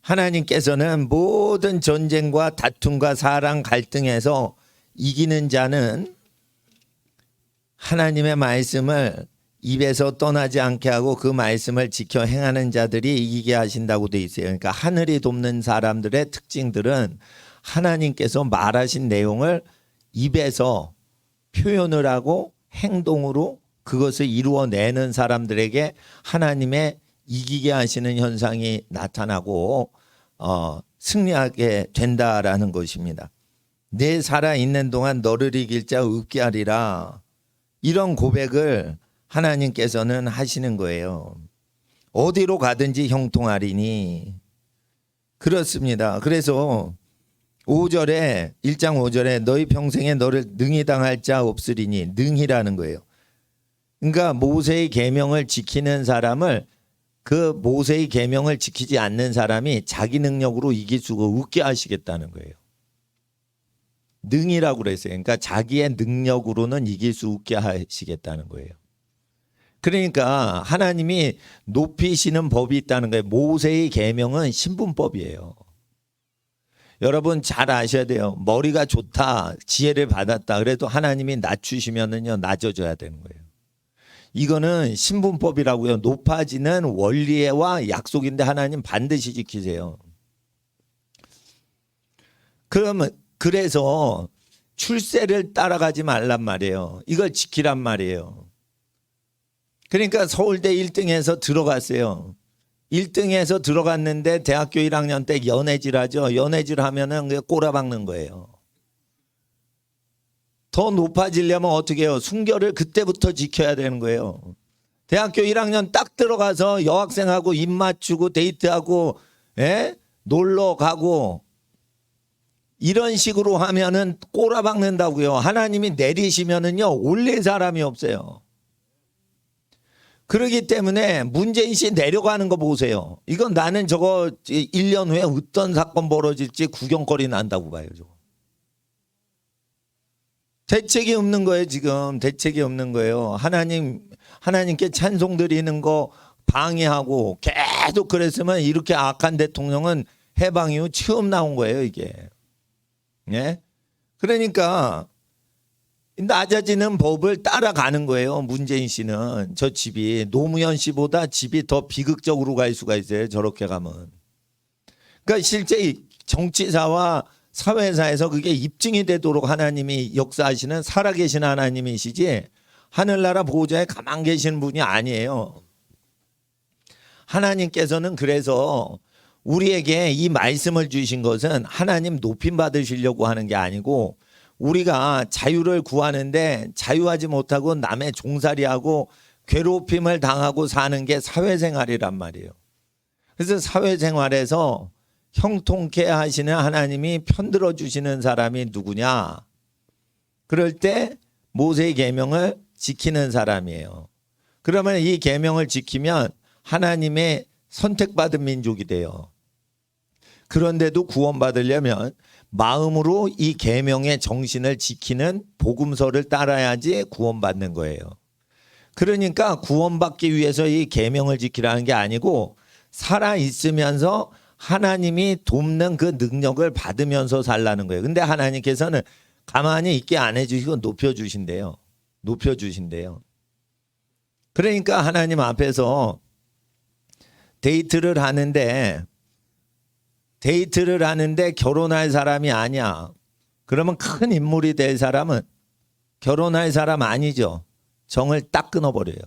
하나님께서는 모든 전쟁과 다툼과 사랑 갈등에서 이기는 자는 하나님의 말씀을 입에서 떠나지 않게 하고 그 말씀을 지켜 행하는 자들이 이기게 하신다고 돼 있어요. 그러니까 하늘이 돕는 사람들의 특징들은 하나님께서 말하신 내용을 입에서 표현을 하고 행동으로 그것을 이루어내는 사람들에게 하나님의 이기게 하시는 현상이 나타나고 승리하게 된다라는 것입니다. 내 살아있는 동안 너를 이길 자 없게 하리라. 이런 고백을 하나님께서는 하시는 거예요. 어디로 가든지 형통하리니. 그렇습니다. 그래서 5절에 1장 5절에 너희 평생에 너를 능히 당할 자 없으리니, 능히라는 거예요. 그러니까 모세의 계명을 지키는 사람을 그 모세의 계명을 지키지 않는 사람이 자기 능력으로 이길 수가 없게 하시겠다는 거예요. 능이라고 그랬어요. 그러니까 자기의 능력으로는 이길 수 없게 하시겠다는 거예요. 그러니까 하나님이 높이시는 법이 있다는 거예요. 모세의 계명은 신분법이에요. 여러분 잘 아셔야 돼요. 머리가 좋다, 지혜를 받았다 그래도 하나님이 낮추시면은요 낮아져야 되는 거예요. 이거는 신분법이라고요. 높아지는 원리와 약속인데 하나님 반드시 지키세요. 그러면 그래서 출세를 따라가지 말란 말이에요. 이걸 지키란 말이에요. 그러니까 서울대 1등에서 들어갔어요. 1등에서 들어갔는데 대학교 1학년 때 연애질 하죠. 연애질 하면은 꼬라박는 거예요. 더 높아지려면 어떻게 해요? 순결을 그때부터 지켜야 되는 거예요. 대학교 1학년 딱 들어가서 여학생하고 입 맞추고 데이트하고 놀러 가고 이런 식으로 하면은 꼬라박는다고요. 하나님이 내리시면은요 올릴 사람이 없어요. 그렇기 때문에 문재인 씨 내려가는 거 보세요. 이건 나는 저거 1년 후에 어떤 사건 벌어질지 구경거리 난다고 봐요. 저거. 대책이 없는 거예요. 지금 대책이 없는 거예요. 하나님께 찬송 드리는 거 방해하고 계속 그랬으면 이렇게 악한 대통령은 해방 이후 처음 나온 거예요. 이게. 예? 그러니까 낮아지는 법을 따라가는 거예요. 문재인 씨는 저 집이 노무현 씨보다 집이 더 비극적으로 갈 수가 있어요. 저렇게 가면. 그러니까 실제 정치사와 사회사에서 그게 입증이 되도록 하나님이 역사하시는 살아계신 하나님이시지 하늘나라 보호자에 가만 계시는 분이 아니에요. 하나님께서는 그래서 우리에게 이 말씀을 주신 것은 하나님 높임 받으시려고 하는 게 아니고 우리가 자유를 구하는데 자유하지 못하고 남의 종살이하고 괴롭힘을 당하고 사는 게 사회생활이란 말이에요. 그래서 사회생활에서 형통케 하시는 하나님이 편들어 주시는 사람이 누구냐? 그럴 때 모세의 계명을 지키는 사람이에요. 그러면 이 계명을 지키면 하나님의 선택받은 민족이 돼요. 그런데도 구원받으려면 마음으로 이 계명의 정신을 지키는 복음서를 따라야지 구원받는 거예요. 그러니까 구원받기 위해서 이 계명을 지키라는 게 아니고 살아 있으면서 하나님이 돕는 그 능력을 받으면서 살라는 거예요. 근데 하나님께서는 가만히 있게 안 해주시고 높여주신대요. 높여주신대요. 그러니까 하나님 앞에서 데이트를 하는데 결혼할 사람이 아니야. 그러면 큰 인물이 될 사람은 결혼할 사람 아니죠. 정을 딱 끊어버려요.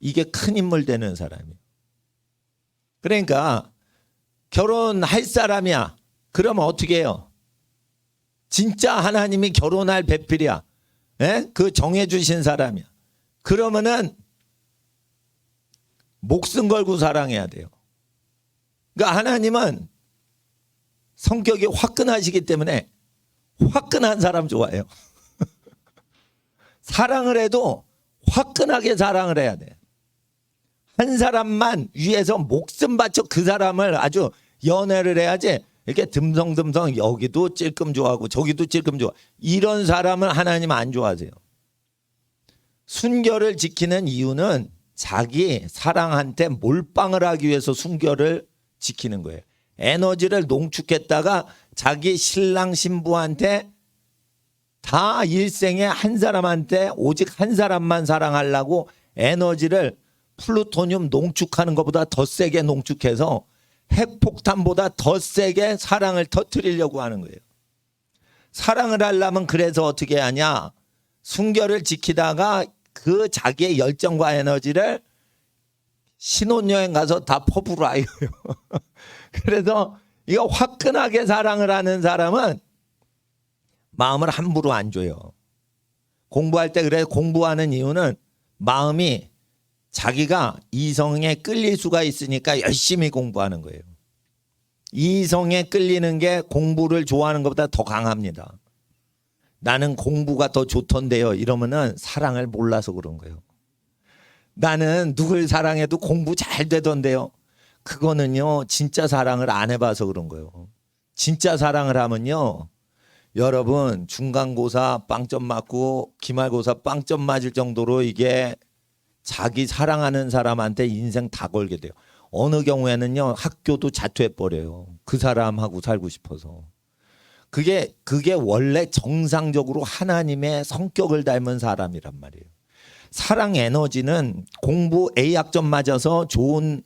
이게 큰 인물 되는 사람이에요. 그러니까 결혼할 사람이야. 그러면 어떻게 해요? 진짜 하나님이 결혼할 배필이야. 그 정해주신 사람이야. 그러면은 목숨 걸고 사랑해야 돼요. 그러니까 하나님은 성격이 화끈하시기 때문에 화끈한 사람 좋아해요. 사랑을 해도 화끈하게 사랑을 해야 돼. 한 사람만 위해서 목숨 바쳐 그 사람을 아주 연애를 해야지 이렇게 듬성듬성 여기도 찔끔 좋아하고 저기도 찔끔 좋아. 이런 사람은 하나님 안 좋아하세요. 순결을 지키는 이유는 자기 사랑한테 몰빵을 하기 위해서 순결을 지키는 거예요. 에너지를 농축했다가 자기 신랑 신부한테 다 일생에 한 사람한테 오직 한 사람만 사랑하려고 에너지를 플루토늄 농축하는 것보다 더 세게 농축해서 핵폭탄보다 더 세게 사랑을 터뜨리려고 하는 거예요. 사랑을 하려면 그래서 어떻게 하냐? 순결을 지키다가 그 자기의 열정과 에너지를 신혼여행 가서 다 퍼부어요. 그래서 이거 화끈하게 사랑을 하는 사람은 마음을 함부로 안 줘요. 공부할 때 그래 공부하는 이유는 마음이 자기가 이성에 끌릴 수가 있으니까 열심히 공부하는 거예요. 이성에 끌리는 게 공부를 좋아하는 것보다 더 강합니다. 나는 공부가 더 좋던데요. 이러면은 사랑을 몰라서 그런 거예요. 나는 누굴 사랑해도 공부 잘 되던데요. 그거는요, 진짜 사랑을 안 해봐서 그런 거예요. 진짜 사랑을 하면요, 여러분 중간고사 빵점 맞고 기말고사 빵점 맞을 정도로 이게 자기 사랑하는 사람한테 인생 다 걸게 돼요. 어느 경우에는요, 학교도 자퇴해버려요. 그 사람하고 살고 싶어서. 그게 원래 정상적으로 하나님의 성격을 닮은 사람이란 말이에요. 사랑 에너지는 공부 A학점 맞아서 좋은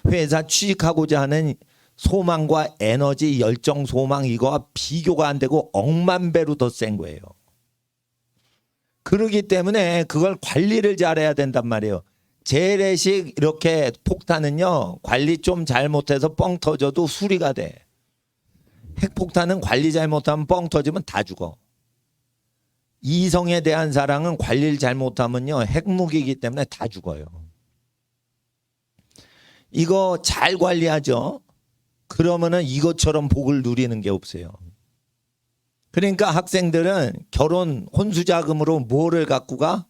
회사 취직하고자 하는 소망과 에너지, 열정, 소망 이거와 비교가 안 되고 억만 배로 더 센 거예요. 그러기 때문에 그걸 관리를 잘해야 된단 말이에요. 재래식 이렇게 폭탄은요, 관리 좀 잘못해서 뻥 터져도 수리가 돼. 핵폭탄은 관리 잘못하면 뻥 터지면 다 죽어. 이성에 대한 사랑은 관리를 잘못하면요, 핵무기이기 때문에 다 죽어요. 이거 잘 관리하죠. 그러면은 이것처럼 복을 누리는 게 없어요. 그러니까 학생들은 결혼 혼수자금으로 뭐를 갖고 가?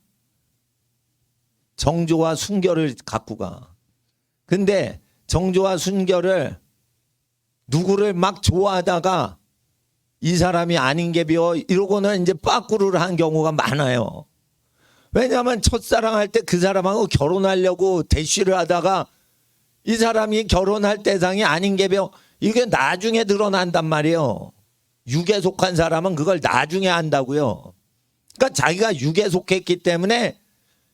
정조와 순결을 갖고 가. 근데 정조와 순결을 누구를 막 좋아하다가 이 사람이 아닌 게 비어 이러고는 이제 빠꾸를 한 경우가 많아요. 왜냐하면 첫사랑할 때 그 사람하고 결혼하려고 대쉬를 하다가 이 사람이 결혼할 대상이 아닌 게 비어 이게 나중에 드러난단 말이에요. 육에 속한 사람은 그걸 나중에 안다고요. 그러니까 자기가 육에 속했기 때문에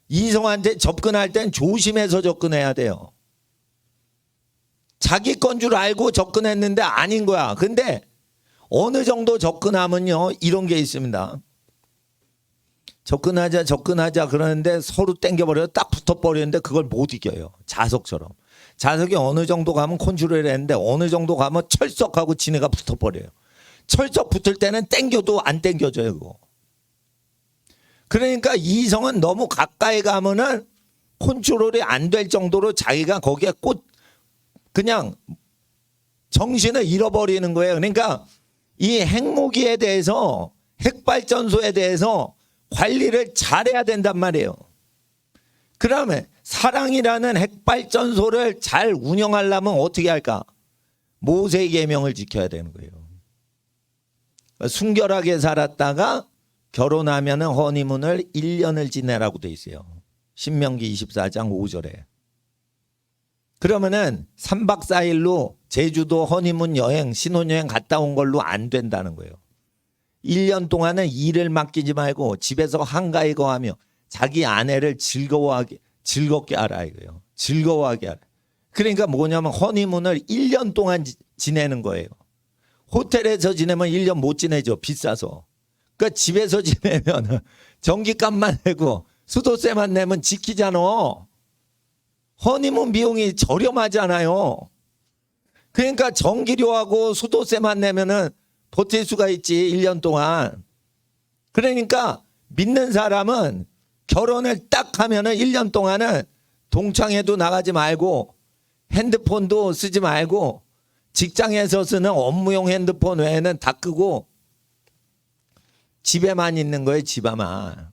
이성한테 접근할 땐 조심해서 접근해야 돼요. 자기 건 줄 알고 접근했는데 아닌 거야. 근데 어느 정도 접근하면요, 이런 게 있습니다. 접근하자 그러는데 서로 땡겨버려요. 딱 붙어버리는데 그걸 못 이겨요. 자석처럼. 자석이 어느 정도 가면 컨트롤을 했는데 어느 정도 가면 철석하고 지네가 붙어버려요. 철석 붙을 때는 땡겨도 안 땡겨져요. 그거. 그러니까 이성은 너무 가까이 가면은 컨트롤이 안 될 정도로 자기가 거기에 그냥 정신을 잃어버리는 거예요. 그러니까 이 핵무기에 대해서, 핵발전소에 대해서 관리를 잘해야 된단 말이에요. 그러면 사랑이라는 핵발전소를 잘 운영하려면 어떻게 할까? 모세의 계명을 지켜야 되는 거예요. 순결하게 살았다가 결혼하면은 허니문을 1년을 지내라고 돼 있어요. 신명기 24장 5절에. 그러면은 3박 4일로 제주도 허니문 여행, 신혼여행 갔다 온 걸로 안 된다는 거예요. 1년 동안은 일을 맡기지 말고 집에서 한가히 거하며 자기 아내를 즐겁게 하라 이거예요. 즐거워하게 하라. 그러니까 뭐냐면 허니문을 1년 동안 지내는 거예요. 호텔에서 지내면 1년 못 지내죠. 비싸서. 그러니까 집에서 지내면 전기값만 내고 수도세만 내면 지키잖아. 허니문 비용이 저렴하잖아요. 그러니까 전기료하고 수도세만 내면은 버틸 수가 있지 1년 동안. 그러니까 믿는 사람은 결혼을 딱 하면은 1년 동안은 동창회도 나가지 말고 핸드폰도 쓰지 말고 직장에서 쓰는 업무용 핸드폰 외에는 다 끄고 집에만 있는 거예요. 집에만.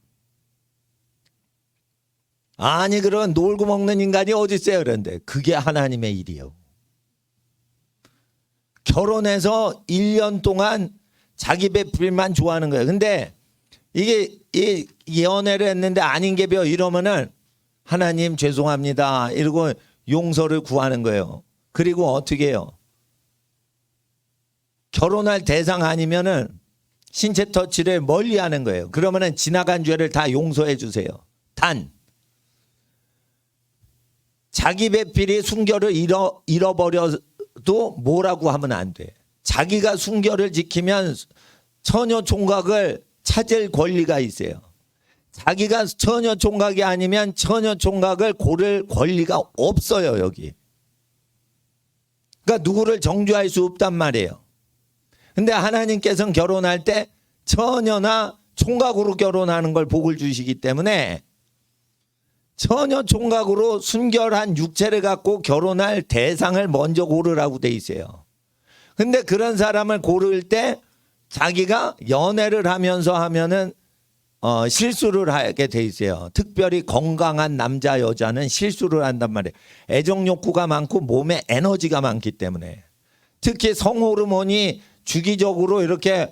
아니 그런 놀고 먹는 인간이 어디 있어요. 그런데 그게 하나님의 일이에요. 결혼해서 1년 동안 자기 배필만 좋아하는 거예요. 근데 이게 연애를 했는데 아닌 게 벼 이러면은 하나님 죄송합니다 이러고 용서를 구하는 거예요. 그리고 어떻게 해요? 결혼할 대상 아니면은 신체 터치를 멀리 하는 거예요. 그러면은 지나간 죄를 다 용서해 주세요. 단 자기 배필이 순결을 잃어버려도 뭐라고 하면 안 돼. 자기가 순결을 지키면 처녀 총각을 찾을 권리가 있어요. 자기가 처녀 총각이 아니면 처녀 총각을 고를 권리가 없어요, 여기. 그러니까 누구를 정죄할 수 없단 말이에요. 근데 하나님께서는 결혼할 때 처녀나 총각으로 결혼하는 걸 복을 주시기 때문에 처녀 총각으로 순결한 육체를 갖고 결혼할 대상을 먼저 고르라고 돼 있어요. 근데 그런 사람을 고를 때 자기가 연애를 하면서 하면은 실수를 하게 돼 있어요. 특별히 건강한 남자 여자는 실수를 한단 말이에요. 애정 욕구가 많고 몸에 에너지가 많기 때문에. 특히 성호르몬이 주기적으로 이렇게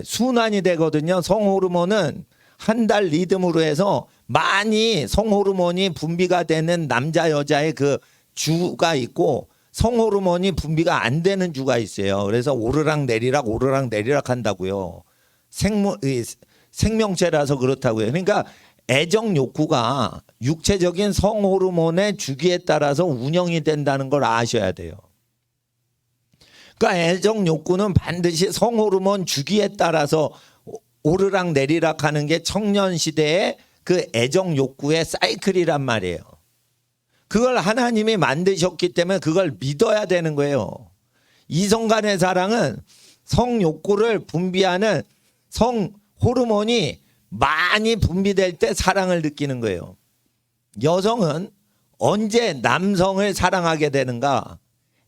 순환이 되거든요. 성호르몬은 한 달 리듬으로 해서 많이 성호르몬이 분비가 되는 남자 여자의 그 주가 있고 성호르몬이 분비가 안 되는 주가 있어요. 그래서 오르락 내리락 한다고요. 생명체라서 그렇다고요. 그러니까 애정 욕구가 육체적인 성호르몬의 주기에 따라서 운영이 된다는 걸 아셔야 돼요. 그러니까 애정 욕구는 반드시 성호르몬 주기에 따라서 오르락 내리락 하는 게 청년 시대의 그 애정 욕구의 사이클이란 말이에요. 그걸 하나님이 만드셨기 때문에 그걸 믿어야 되는 거예요. 이성 간의 사랑은 성 욕구를 분비하는 성 호르몬이 많이 분비될 때 사랑을 느끼는 거예요. 여성은 언제 남성을 사랑하게 되는가?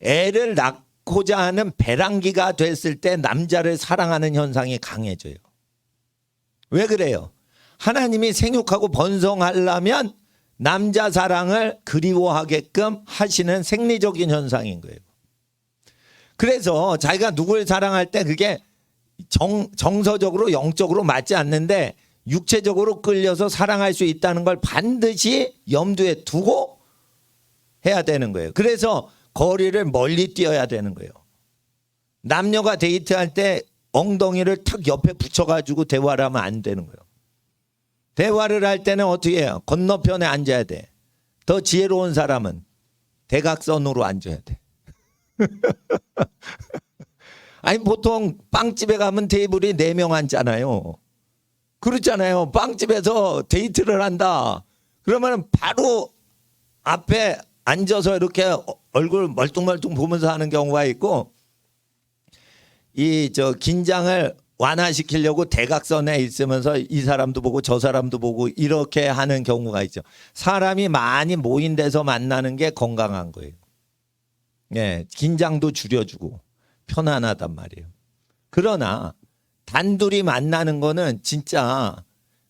애를 낳고자 하는 배란기가 됐을 때 남자를 사랑하는 현상이 강해져요. 왜 그래요? 하나님이 생육하고 번성하려면 남자 사랑을 그리워하게끔 하시는 생리적인 현상인 거예요. 그래서 자기가 누굴 사랑할 때 그게 정서적으로 영적으로 맞지 않는데 육체적으로 끌려서 사랑할 수 있다는 걸 반드시 염두에 두고 해야 되는 거예요. 그래서 거리를 멀리 뛰어야 되는 거예요. 남녀가 데이트할 때 엉덩이를 탁 옆에 붙여가지고 대화를 하면 안 되는 거예요. 대화를 할 때는 어떻게 해요? 건너편에 앉아야 돼. 더 지혜로운 사람은 대각선으로 앉아야 돼. 아니 보통 빵집에 가면 테이블이 4명 앉잖아요. 그렇잖아요. 빵집에서 데이트를 한다. 그러면 바로 앞에 앉아서 이렇게 얼굴 멀뚱멀뚱 보면서 하는 경우가 있고 긴장을 완화시키려고 대각선에 있으면서 이 사람도 보고 저 사람도 보고 이렇게 하는 경우가 있죠. 사람이 많이 모인 데서 만나는 게 건강한 거예요. 예, 긴장도 줄여주고 편안하단 말이에요. 그러나 단둘이 만나는 거는 진짜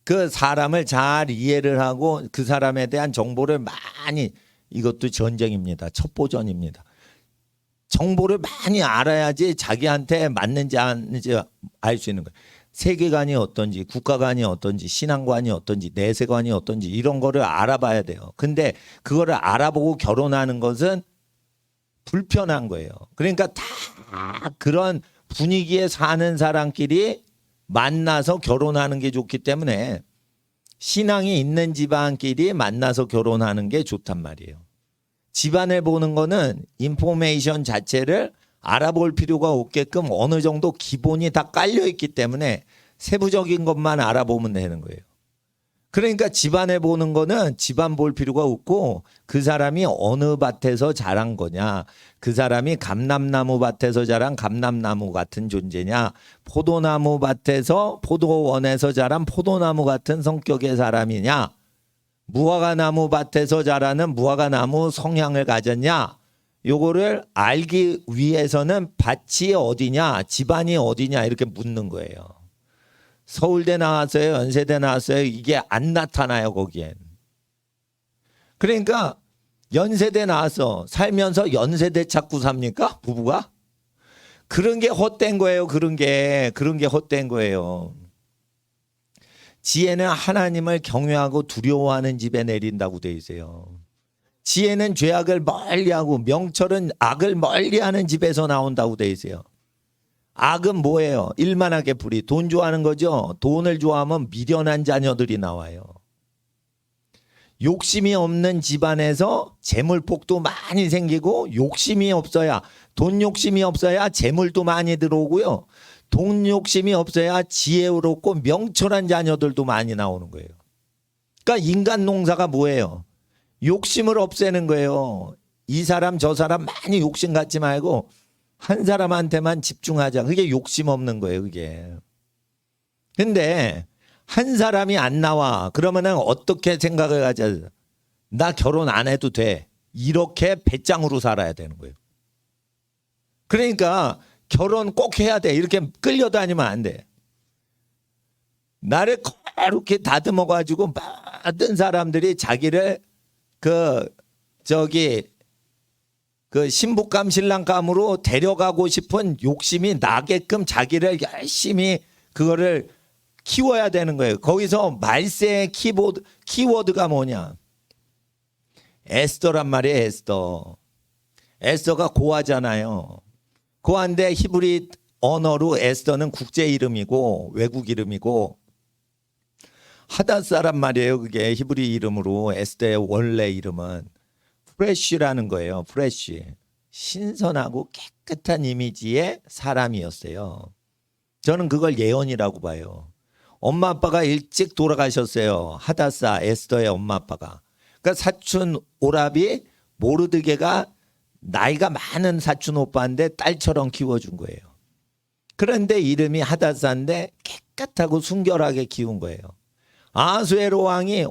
그 사람을 잘 이해를 하고 그 사람에 대한 정보를 많이 이것도 전쟁입니다. 첩보전입니다. 정보를 많이 알아야지 자기한테 맞는지 아닌지 알 수 있는 거예요. 세계관이 어떤지, 국가관이 어떤지, 신앙관이 어떤지, 내세관이 어떤지 이런 거를 알아봐야 돼요. 근데 그거를 알아보고 결혼하는 것은 불편한 거예요. 그러니까 다 그런 분위기에 사는 사람끼리 만나서 결혼하는 게 좋기 때문에 신앙이 있는 집안끼리 만나서 결혼하는 게 좋단 말이에요. 집안을 보는 거는 인포메이션 자체를 알아볼 필요가 없게끔 어느 정도 기본이 다 깔려 있기 때문에 세부적인 것만 알아보면 되는 거예요. 그러니까 집안을 보는 거는 집안 볼 필요가 없고 그 사람이 어느 밭에서 자란 거냐, 그 사람이 감람나무 밭에서 자란 감람나무 같은 존재냐, 포도나무 밭에서 포도원에서 자란 포도나무 같은 성격의 사람이냐, 무화과나무 밭에서 자라는 무화과나무 성향을 가졌냐, 요거를 알기 위해서는 밭이 어디냐, 집안이 어디냐 이렇게 묻는 거예요. 서울대 나왔어요, 연세대 나왔어요, 이게 안 나타나요 거기엔. 그러니까 연세대 나와서 살면서 연세대 찾고 삽니까 부부가? 그런 게 헛된 거예요. 그런 게 헛된 거예요. 지혜는 하나님을 경외하고 두려워하는 집에 내린다고 돼 있어요. 지혜는 죄악을 멀리하고 명철은 악을 멀리하는 집에서 나온다고 돼 있어요. 악은 뭐예요? 일만하게 불이. 돈 좋아하는 거죠. 돈을 좋아하면 미련한 자녀들이 나와요. 욕심이 없는 집안에서 재물복도 많이 생기고, 욕심이 없어야, 돈 욕심이 없어야 재물도 많이 들어오고요. 돈 욕심이 없어야 지혜롭고 명철한 자녀들도 많이 나오는 거예요. 그러니까 인간 농사가 뭐예요? 욕심을 없애는 거예요. 이 사람 저 사람 많이 욕심 갖지 말고 한 사람한테만 집중하자. 그게 욕심 없는 거예요, 그게. 근데 한 사람이 안 나와. 그러면은 어떻게 생각을 하자. 나 결혼 안 해도 돼. 이렇게 배짱으로 살아야 되는 거예요. 그러니까 결혼 꼭 해야 돼. 이렇게 끌려다니면 안 돼. 나를 그렇게 다듬어 가지고 많은 사람들이 자기를 그 신부감 신랑감으로 데려가고 싶은 욕심이 나게끔 자기를 열심히 그거를 키워야 되는 거예요. 거기서 말세의 키워드가 뭐냐? 에스더란 말이에요. 에스더가 고아잖아요. 고아인데 히브리 언어로 에스더는 국제 이름이고 외국 이름이고, 하닷사란 말이에요. 그게 히브리 이름으로. 에스더의 원래 이름은 프레쉬라는 거예요. 프레쉬. 신선하고 깨끗한 이미지의 사람이었어요. 저는 그걸 예언이라고 봐요. 엄마 아빠가 일찍 돌아가셨어요. 하닷사 에스더의 엄마 아빠가. 그러니까 사촌 오라비 모르드게가 나이가 많은 사촌 오빠인데 딸처럼 키워준 거예요. 그런데 이름이 하닷사인데 깨끗하고 순결하게 키운 거예요. 아수에로 왕이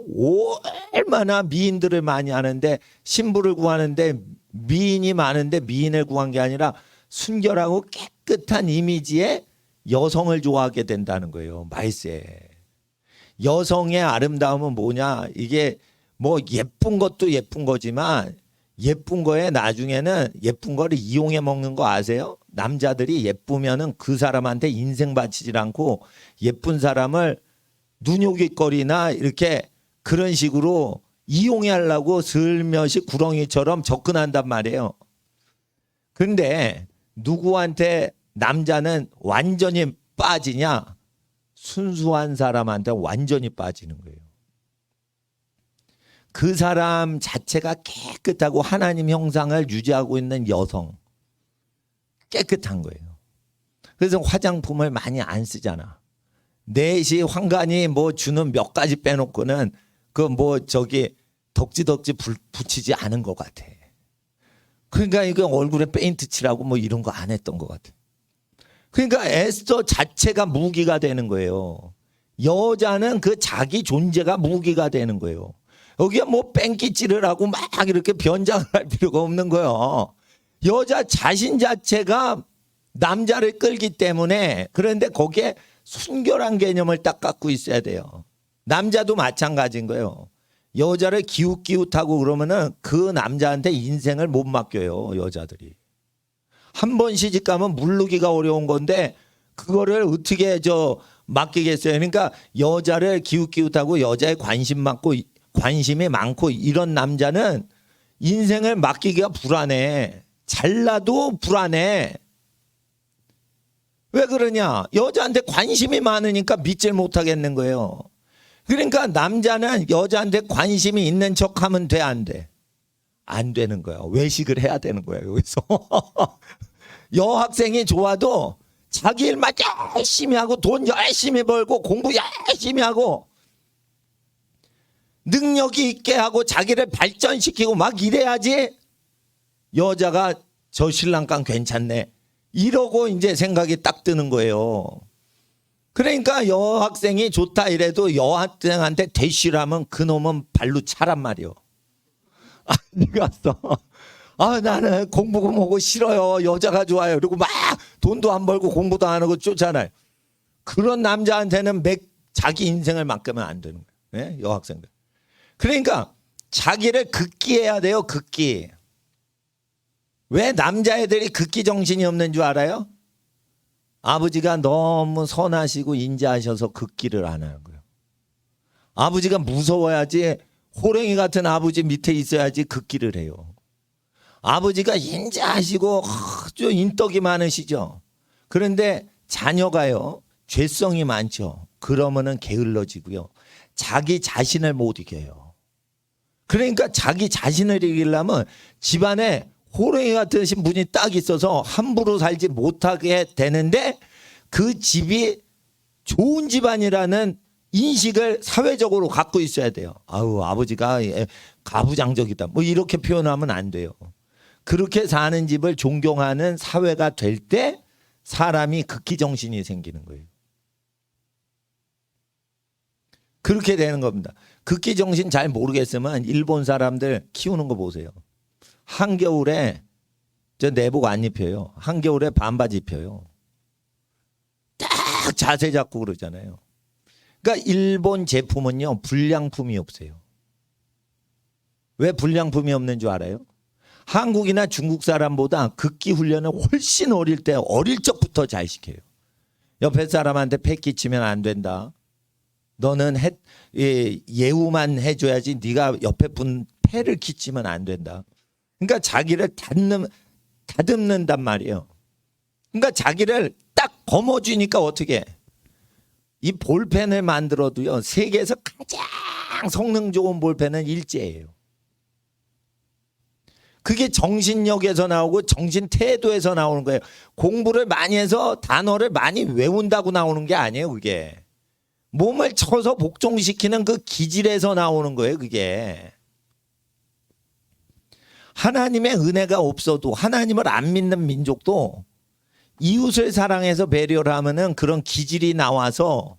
얼마나 미인들을 많이 하는데, 신부를 구하는데 미인이 많은데 미인을 구한 게 아니라 순결하고 깨끗한 이미지의 여성을 좋아하게 된다는 거예요. 말세. 여성의 아름다움은 뭐냐? 이게 뭐 예쁜 것도 예쁜 거지만, 예쁜 거에 나중에는 예쁜 거를 이용해 먹는 거 아세요? 남자들이 예쁘면은 그 사람한테 인생 바치질 않고 예쁜 사람을 눈요깃거리나 이렇게 그런 식으로 이용해 하려고 슬며시 구렁이처럼 접근한단 말이에요. 근데 누구한테 남자는 완전히 빠지냐? 순수한 사람한테 완전히 빠지는 거예요. 그 사람 자체가 깨끗하고 하나님 형상을 유지하고 있는 여성. 깨끗한 거예요. 그래서 화장품을 많이 안 쓰잖아. 넷이 환관이 뭐 주는 몇 가지 빼놓고는 덕지덕지 붙이지 않은 것 같아. 그러니까 이거 얼굴에 페인트 칠하고 뭐 이런 거 안 했던 것 같아. 그러니까 에스더 자체가 무기가 되는 거예요. 여자는 그 자기 존재가 무기가 되는 거예요. 여기에 뭐 뺑기질을 하고 막 이렇게 변장을 할 필요가 없는 거예요. 여자 자신 자체가 남자를 끌기 때문에. 그런데 거기에 순결한 개념을 딱 갖고 있어야 돼요. 남자도 마찬가지인 거예요. 여자를 기웃기웃하고 그러면은 그 남자한테 인생을 못 맡겨요. 여자들이 한 번 시집 가면 물르기가 어려운 건데 그거를 어떻게 맡기겠어요. 그러니까 여자를 기웃기웃하고 여자에 관심이 많고 이런 남자는 인생을 맡기기가 불안해. 잘나도 불안해. 왜 그러냐? 여자한테 관심이 많으니까 믿질 못하겠는 거예요. 그러니까 남자는 여자한테 관심이 있는 척하면 돼, 안 돼? 안 되는 거야. 외식을 해야 되는 거야, 여기서. 여학생이 좋아도 자기 일만 열심히 하고 돈 열심히 벌고 공부 열심히 하고 능력이 있게 하고 자기를 발전시키고 막 이래야지 여자가 저 신랑감 괜찮네. 이러고 이제 생각이 딱 드는 거예요. 그러니까 여학생이 좋다 이래도 여학생한테 대쉬라면 그놈은 발로 차란 말이요. 네가 왔어. 나는 공부고 뭐고 싫어요. 여자가 좋아요. 그리고 막 돈도 안 벌고 공부도 안 하고 쫓아나요. 그런 남자한테는 자기 인생을 맡기면 안 되는 거예요. 네? 여학생들. 그러니까 자기를 극기해야 돼요. 극기. 왜 남자애들이 극기 정신이 없는 줄 알아요? 아버지가 너무 선하시고 인자하셔서 극기를 안 하는 거예요. 아버지가 무서워야지, 호랭이 같은 아버지 밑에 있어야지 극기를 해요. 아버지가 인자하시고 아주 인덕이 많으시죠. 그런데 자녀가요, 죄성이 많죠. 그러면은 게을러지고요. 자기 자신을 못 이겨요. 그러니까 자기 자신을 이기려면 집안에 호랑이 같은 분이 딱 있어서 함부로 살지 못하게 되는데 그 집이 좋은 집안이라는 인식을 사회적으로 갖고 있어야 돼요. 아우, 아버지가 가부장적이다. 뭐 이렇게 표현하면 안 돼요. 그렇게 사는 집을 존경하는 사회가 될 때 사람이 극기 정신이 생기는 거예요. 그렇게 되는 겁니다. 극기 정신 잘 모르겠으면 일본 사람들 키우는 거 보세요. 한겨울에 저 내복 안 입혀요. 한겨울에 반바지 입혀요. 딱 자세 잡고 그러잖아요. 그러니까 일본 제품은요, 불량품이 없어요. 왜 불량품이 없는 줄 알아요? 한국이나 중국 사람보다 극기 훈련을 훨씬 어릴 적부터 잘 시켜요. 옆에 사람한테 패 끼치면 안 된다. 너는 예우만 해줘야지 네가 옆에 분 패를 끼치면 안 된다. 그러니까 자기를 다듬는단 말이에요. 그러니까 자기를 딱 거머쥐니까 어떻게 해? 이 볼펜을 만들어도요, 세계에서 가장 성능 좋은 볼펜은 일제예요. 그게 정신력에서 나오고 정신태도에서 나오는 거예요. 공부를 많이 해서 단어를 많이 외운다고 나오는 게 아니에요. 그게 몸을 쳐서 복종시키는 그 기질에서 나오는 거예요. 그게 하나님의 은혜가 없어도, 하나님을 안 믿는 민족도 이웃을 사랑해서 배려를 하면은 그런 기질이 나와서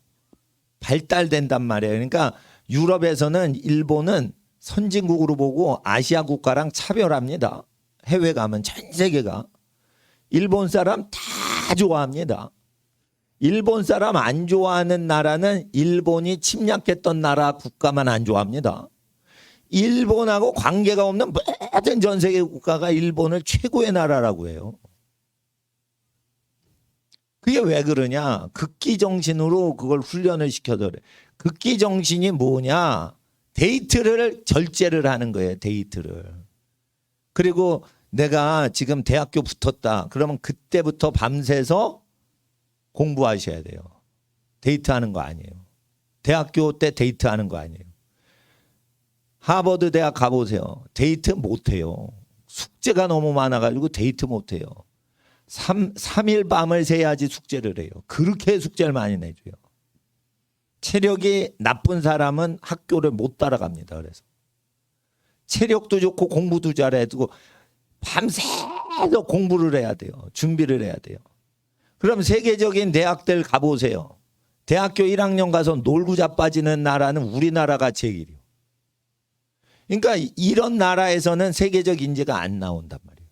발달된단 말이에요. 그러니까 유럽에서는 일본은 선진국으로 보고 아시아 국가랑 차별합니다. 해외 가면 전 세계가 일본 사람 다 좋아합니다. 일본 사람 안 좋아하는 나라는 일본이 침략했던 나라 국가만 안 좋아합니다. 일본하고 관계가 없는 모든 전 세계 국가가 일본을 최고의 나라라고 해요. 그게 왜 그러냐? 극기 정신으로 그걸 훈련을 시켜서 그래. 극기 정신이 뭐냐? 데이트를 절제를 하는 거예요. 데이트를. 그리고 내가 지금 대학교 붙었다. 그러면 그때부터 밤새서 공부하셔야 돼요. 데이트하는 거 아니에요. 대학교 때 데이트하는 거 아니에요. 하버드 대학 가보세요. 데이트 못해요. 숙제가 너무 많아가지고 데이트 못해요. 3일 밤을 새야지 숙제를 해요. 그렇게 숙제를 많이 내줘요. 체력이 나쁜 사람은 학교를 못 따라갑니다. 그래서 체력도 좋고 공부도 잘해도 밤새서 공부를 해야 돼요. 준비를 해야 돼요. 그럼 세계적인 대학들 가보세요. 대학교 1학년 가서 놀고 자빠지는 나라는 우리나라가 제일이에요. 그러니까 이런 나라에서는 세계적 인재가 안 나온단 말이에요.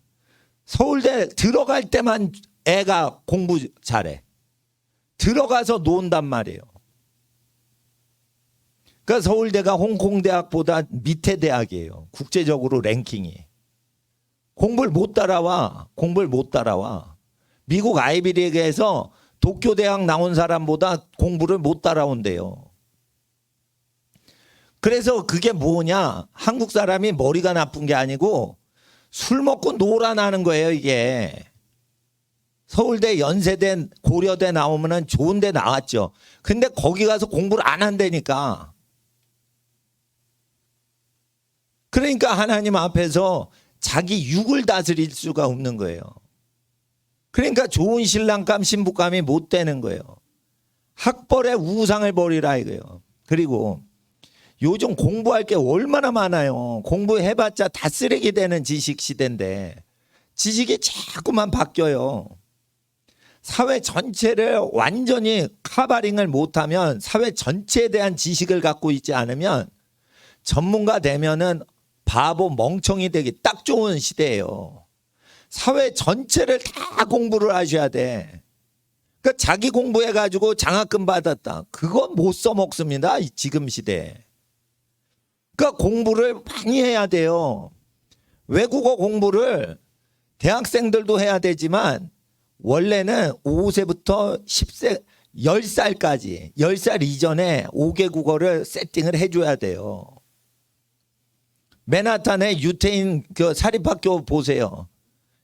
서울대 들어갈 때만 애가 공부 잘해. 들어가서 논단 말이에요. 그러니까 서울대가 홍콩대학보다 밑에 대학이에요. 국제적으로 랭킹이. 공부를 못 따라와. 공부를 못 따라와. 미국 아이비리그에서 도쿄대학 나온 사람보다 공부를 못 따라온대요. 그래서 그게 뭐냐? 한국 사람이 머리가 나쁜 게 아니고 술 먹고 놀아나는 거예요, 이게. 서울대, 연세대, 고려대 나오면은 좋은 데 나왔죠. 근데 거기 가서 공부를 안 한다니까. 그러니까 하나님 앞에서 자기 육을 다스릴 수가 없는 거예요. 그러니까 좋은 신랑감, 신부감이 못 되는 거예요. 학벌의 우상을 버리라 이거예요. 그리고 요즘 공부할 게 얼마나 많아요. 공부해봤자 다 쓰레기 되는 지식 시대인데 지식이 자꾸만 바뀌어요. 사회 전체를 완전히 커버링을 못하면, 사회 전체에 대한 지식을 갖고 있지 않으면 전문가 되면은 바보 멍청이 되기 딱 좋은 시대예요. 사회 전체를 다 공부를 하셔야 돼. 그러니까 자기 공부해가지고 장학금 받았다. 그건 못 써먹습니다. 지금 시대에. 그러니까 공부를 많이 해야 돼요. 외국어 공부를 대학생들도 해야 되지만 원래는 5세부터 10세, 10살까지, 10살 이전에 5개 국어를 세팅을 해줘야 돼요. 맨하탄의 유태인 그 사립학교 보세요.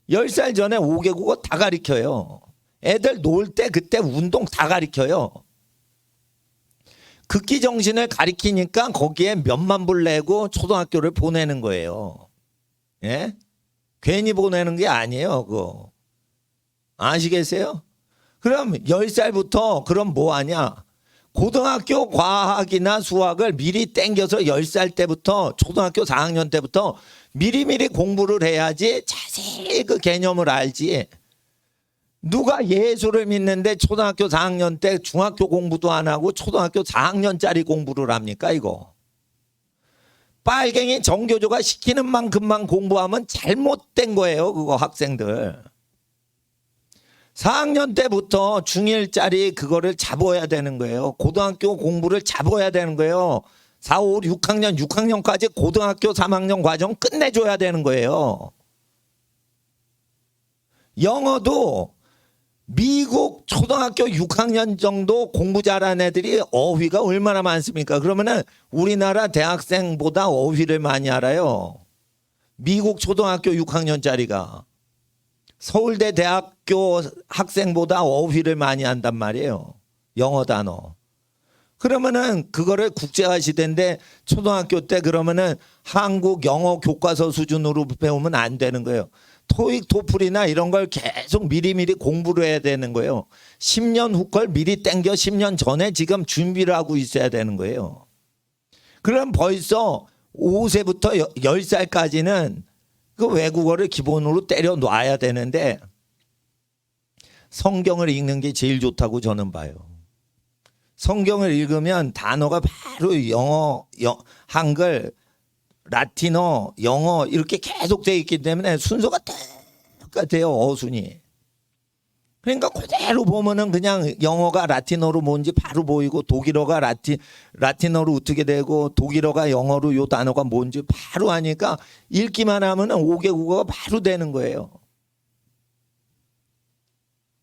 10살 전에 5개 국어 다 가르쳐요. 애들 놀 때 그때 운동 다 가르쳐요. 극기 정신을 가리키니까 거기에 몇만 불 내고 초등학교를 보내는 거예요. 예? 괜히 보내는 게 아니에요, 그거. 아시겠어요? 그럼 10살부터 그럼 뭐 하냐? 고등학교 과학이나 수학을 미리 땡겨서 10살 때부터 초등학교 4학년 때부터 미리미리 공부를 해야지 자세히 그 개념을 알지. 누가 예수를 믿는데 초등학교 4학년 때 중학교 공부도 안 하고 초등학교 4학년짜리 공부를 합니까 이거? 빨갱이 정교조가 시키는 만큼만 공부하면 잘못된 거예요 그거 학생들. 4학년 때부터 중1짜리 그거를 잡아야 되는 거예요. 고등학교 공부를 잡아야 되는 거예요. 4, 5, 6학년까지 고등학교 3학년 과정 끝내줘야 되는 거예요. 영어도 미국 초등학교 6학년 정도 공부 잘하는 애들이 어휘가 얼마나 많습니까? 그러면은 우리나라 대학생보다 어휘를 많이 알아요. 미국 초등학교 6학년짜리가. 서울대 대학교 학생보다 어휘를 많이 한단 말이에요. 영어 단어. 그러면은 그거를 국제화 시대인데 초등학교 때 그러면은 한국 영어 교과서 수준으로 배우면 안 되는 거예요. 토익, 토플이나 이런 걸 계속 미리미리 공부를 해야 되는 거예요. 10년 후 걸 미리 땡겨 10년 전에 지금 준비를 하고 있어야 되는 거예요. 그럼 벌써 5세부터 10살까지는 그 외국어를 기본으로 때려 놔야 되는데 성경을 읽는 게 제일 좋다고 저는 봐요. 성경을 읽으면 단어가 바로 영어, 한글, 라틴어, 영어 이렇게 계속 되어 있기 때문에 순서가 똑같아요. 어순이. 그러니까 그대로 보면은 그냥 영어가 라틴어로 뭔지 바로 보이고 독일어가 라틴어로 어떻게 되고 독일어가 영어로 요 단어가 뭔지 바로 하니까 읽기만 하면은 5개 국어가 바로 되는 거예요.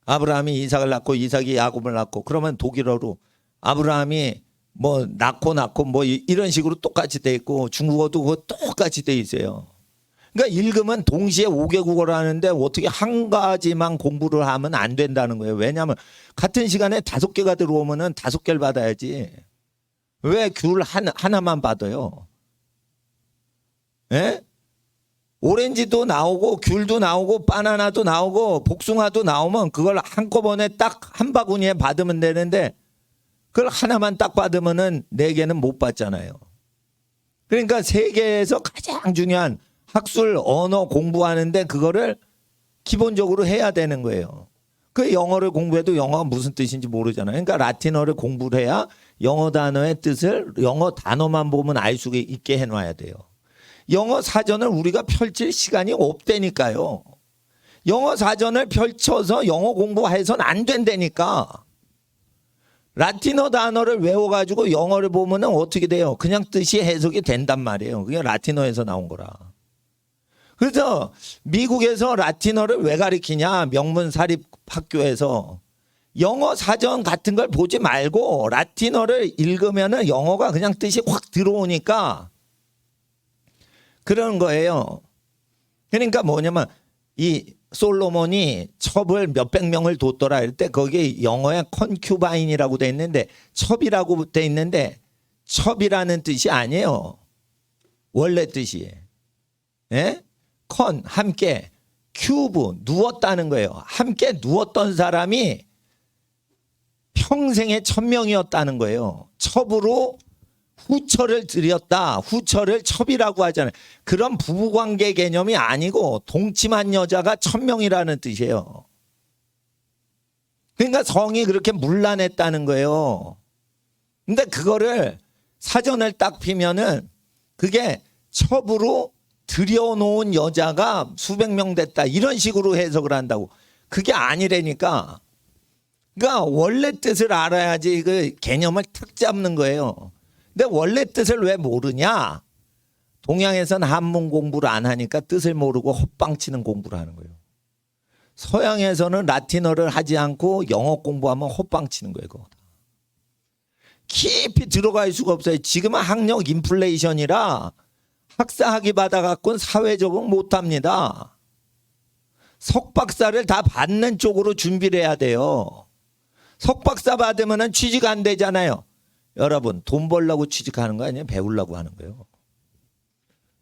아브라함이 이삭을 낳고 이삭이 야곱을 낳고 그러면 독일어로 아브라함이 뭐 낳고 뭐 이런 식으로 똑같이 돼 있고 중국어도 그거 똑같이 돼 있어요. 그러니까 읽으면 동시에 5개 국어를 하는데 어떻게 한 가지만 공부를 하면 안 된다는 거예요. 왜냐하면 같은 시간에 5개가 들어오면은 5개를 받아야지. 왜 귤 하나만 받아요? 예? 오렌지도 나오고 귤도 나오고 바나나도 나오고 복숭아도 나오면 그걸 한꺼번에 딱 한 바구니에 받으면 되는데 그걸 하나만 딱 받으면은 4개는 못 받잖아요. 그러니까 세계에서 가장 중요한 학술 언어 공부하는데 그거를 기본적으로 해야 되는 거예요. 그 영어를 공부해도 영어가 무슨 뜻인지 모르잖아요. 그러니까 라틴어를 공부를 해야 영어 단어의 뜻을 영어 단어만 보면 알 수 있게 해놔야 돼요. 영어 사전을 우리가 펼칠 시간이 없다니까요. 영어 사전을 펼쳐서 영어 공부해서는 안 된다니까. 라틴어 단어를 외워가지고 영어를 보면은 어떻게 돼요? 그냥 뜻이 해석이 된단 말이에요. 그게 라틴어에서 나온 거라. 그래서 미국에서 라틴어를 왜 가르치냐? 명문 사립 학교에서 영어 사전 같은 걸 보지 말고 라틴어를 읽으면은 영어가 그냥 뜻이 확 들어오니까 그런 거예요. 그러니까 뭐냐면 이 솔로몬이 첩을 몇백 명을 뒀더라 할 때 거기에 영어에 컨큐바인이라고 돼 있는데 첩이라고 돼 있는데 첩이라는 뜻이 아니에요. 원래 뜻이. 예? 컨 함께 큐브 누웠다는 거예요. 함께 누웠던 사람이 평생의 천명이었다는 거예요. 첩으로 후처를 드렸다. 후처를 첩이라고 하잖아요. 그런 부부관계 개념이 아니고 동침한 여자가 천명이라는 뜻이에요. 그러니까 성이 그렇게 문란했다는 거예요. 근데 그거를 사전을 딱 피면은 그게 첩으로 들여놓은 여자가 수백 명 됐다. 이런 식으로 해석을 한다고. 그게 아니라니까. 그러니까 원래 뜻을 알아야지 그 개념을 탁 잡는 거예요. 근데 원래 뜻을 왜 모르냐? 동양에서는 한문 공부를 안 하니까 뜻을 모르고 헛방치는 공부를 하는 거예요. 서양에서는 라틴어를 하지 않고 영어 공부하면 헛방치는 거예요. 그거. 깊이 들어갈 수가 없어요. 지금은 학력 인플레이션이라 학사학위 받아갖고는 사회 적응 못합니다. 석박사를 다 받는 쪽으로 준비를 해야 돼요. 석박사 받으면 취직 안 되잖아요. 여러분, 돈 벌려고 취직하는 거 아니에요? 배우려고 하는 거예요.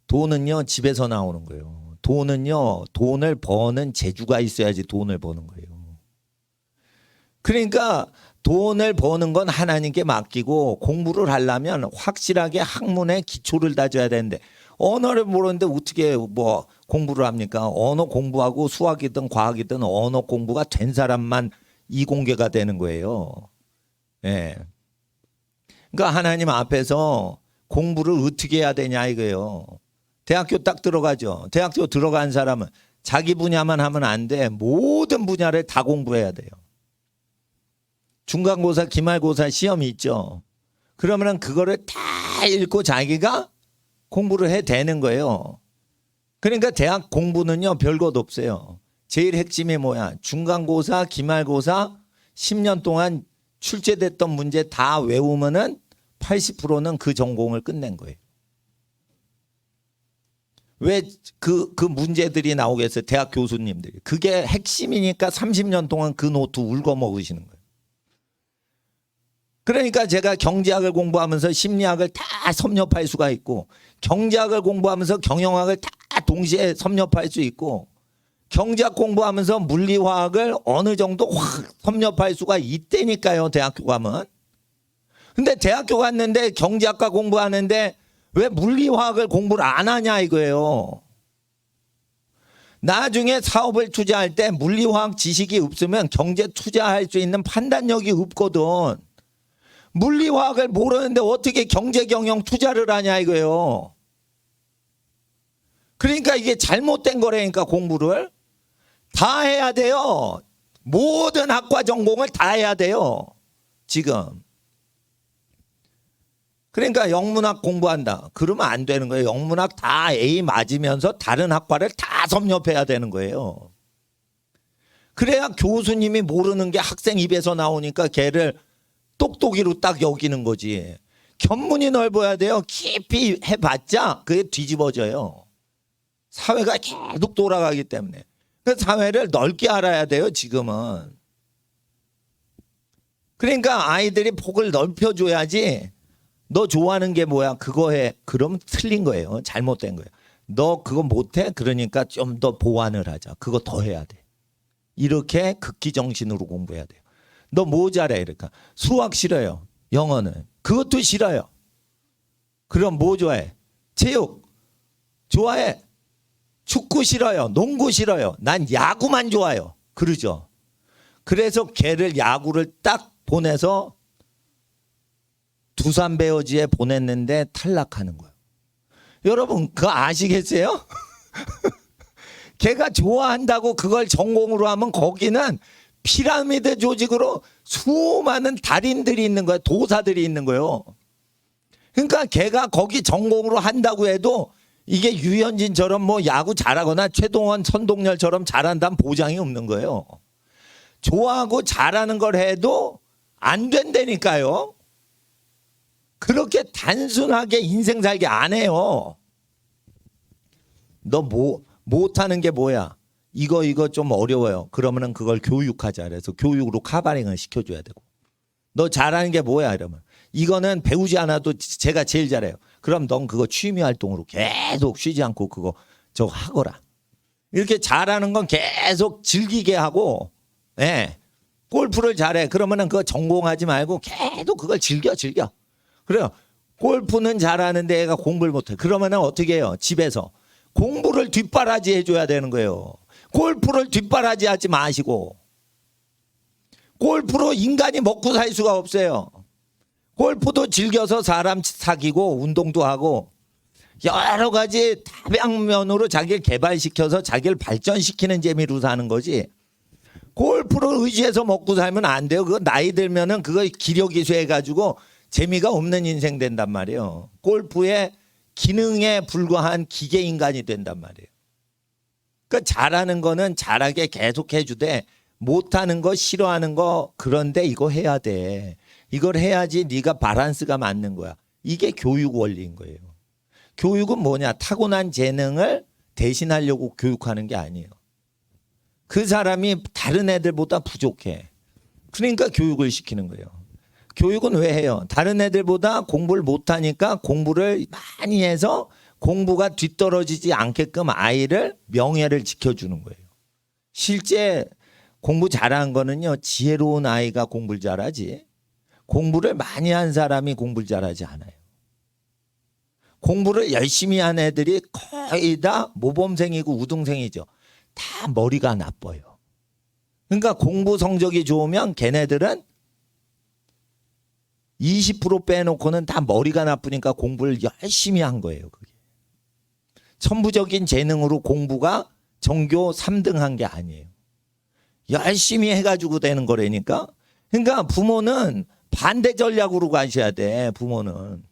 돈은요, 집에서 나오는 거예요. 돈은요, 돈을 버는 재주가 있어야지 돈을 버는 거예요. 그러니까 돈을 버는 건 하나님께 맡기고, 공부를 하려면 확실하게 학문의 기초를 다져야 되는데, 언어를 모르는데 어떻게 뭐 공부를 합니까? 언어 공부하고 수학이든 과학이든 언어 공부가 된 사람만 이공계가 되는 거예요. 예. 그러니까 하나님 앞에서 공부를 어떻게 해야 되냐 이거예요. 대학교 딱 들어가죠. 대학교 들어간 사람은 자기 분야만 하면 안 돼. 모든 분야를 다 공부해야 돼요. 중간고사, 기말고사 시험이 있죠. 그러면은 그거를 다 읽고 자기가 공부를 해 되는 거예요. 그러니까 대학 공부는요, 별것 없어요. 제일 핵심이 뭐야? 중간고사, 기말고사 10년 동안 출제됐던 문제 다 외우면은 80%는 그 전공을 끝낸 거예요. 왜 그 문제들이 나오겠어요? 대학 교수님들이. 그게 핵심이니까 30년 동안 그 노트 울고 먹으시는 거예요. 그러니까 제가 경제학을 공부하면서 심리학을 다 섭렵할 수가 있고, 경제학을 공부하면서 경영학을 다 동시에 섭렵할 수 있고, 경제학 공부하면서 물리화학을 어느 정도 확 섭렵할 수가 있다니까요, 대학교 가면. 근데 대학교 갔는데 경제학과 공부하는데 왜 물리화학을 공부를 안 하냐 이거예요. 나중에 사업을 투자할 때 물리화학 지식이 없으면 경제 투자할 수 있는 판단력이 없거든. 물리화학을 모르는데 어떻게 경제 경영 투자를 하냐 이거예요. 그러니까 이게 잘못된 거라니까. 공부를 다 해야 돼요. 모든 학과 전공을 다 해야 돼요. 지금. 그러니까 영문학 공부한다. 그러면 안 되는 거예요. 영문학 다 A 맞으면서 다른 학과를 다 섭렵해야 되는 거예요. 그래야 교수님이 모르는 게 학생 입에서 나오니까 걔를 똑똑이로 딱 여기는 거지. 견문이 넓어야 돼요. 깊이 해봤자 그게 뒤집어져요. 사회가 계속 돌아가기 때문에. 그 사회를 넓게 알아야 돼요, 지금은. 그러니까 아이들이 폭을 넓혀줘야지. 너 좋아하는 게 뭐야? 그거 해. 그럼 틀린 거예요. 잘못된 거예요. 너 그거 못해? 그러니까 좀 더 보완을 하자. 그거 더 해야 돼. 이렇게 극기정신으로 공부해야 돼요. 너 뭐 잘해? 이러니까 수학 싫어요. 영어는. 그것도 싫어요. 그럼 뭐 좋아해? 체육 좋아해. 축구 싫어요. 농구 싫어요. 난 야구만 좋아요. 그러죠. 그래서 걔를 야구를 딱 보내서 두산 베어즈에 보냈는데 탈락하는 거예요. 여러분 그거 아시겠어요? 걔가 좋아한다고 그걸 전공으로 하면 거기는 피라미드 조직으로 수많은 달인들이 있는 거예요. 도사들이 있는 거예요. 그러니까 걔가 거기 전공으로 한다고 해도 이게 유현진처럼 뭐 야구 잘하거나 최동원, 선동열처럼 잘한다는 보장이 없는 거예요. 좋아하고 잘하는 걸 해도 안 된다니까요. 그렇게 단순하게 인생 살기 안 해요. 너 못하는 게 뭐야? 이거 좀 어려워요. 그러면은 그걸 교육하자. 그래서 교육으로 카바링을 시켜줘야 되고. 너 잘하는 게 뭐야? 이러면 이거는 배우지 않아도 제가 제일 잘해요. 그럼 넌 그거 취미 활동으로 계속 쉬지 않고 그거 저거 하거라. 이렇게 잘하는 건 계속 즐기게 하고, 예. 골프를 잘해. 그러면은 그거 전공하지 말고 계속 그걸 즐겨. 그래요. 골프는 잘하는데 애가 공부를 못해. 그러면은 어떻게 해요? 집에서 공부를 뒷바라지 해줘야 되는 거예요. 골프를 뒷바라지 하지 마시고. 골프로 인간이 먹고 살 수가 없어요. 골프도 즐겨서 사람 사귀고 운동도 하고 여러 가지 다방면으로 자기를 개발시켜서 자기를 발전시키는 재미로 사는 거지. 골프를 의지해서 먹고 살면 안 돼요. 그거 나이 들면은 그거 기력이수 해가지고 재미가 없는 인생 된단 말이에요. 골프의 기능에 불과한 기계 인간이 된단 말이에요. 그러니까 잘하는 거는 잘하게 계속 해주되 못하는 거 싫어하는 거 그런데 이거 해야 돼. 이걸 해야지 네가 밸런스가 맞는 거야. 이게 교육 원리인 거예요. 교육은 뭐냐? 타고난 재능을 대신하려고 교육하는 게 아니에요. 그 사람이 다른 애들보다 부족해. 그러니까 교육을 시키는 거예요. 교육은 왜 해요? 다른 애들보다 공부를 못하니까 공부를 많이 해서 공부가 뒤떨어지지 않게끔 아이를 명예를 지켜주는 거예요. 실제 공부 잘한 거는요, 지혜로운 아이가 공부를 잘하지, 공부를 많이 한 사람이 공부를 잘하지 않아요. 공부를 열심히 한 애들이 거의 다 모범생이고 우등생이죠. 다 머리가 나빠요. 그러니까 공부 성적이 좋으면 걔네들은 20% 빼놓고는 다 머리가 나쁘니까 공부를 열심히 한 거예요. 그게. 천부적인 재능으로 공부가 전교 3등 한 게 아니에요. 열심히 해가지고 되는 거라니까. 그러니까 부모는 반대 전략으로 가셔야 돼. 부모는.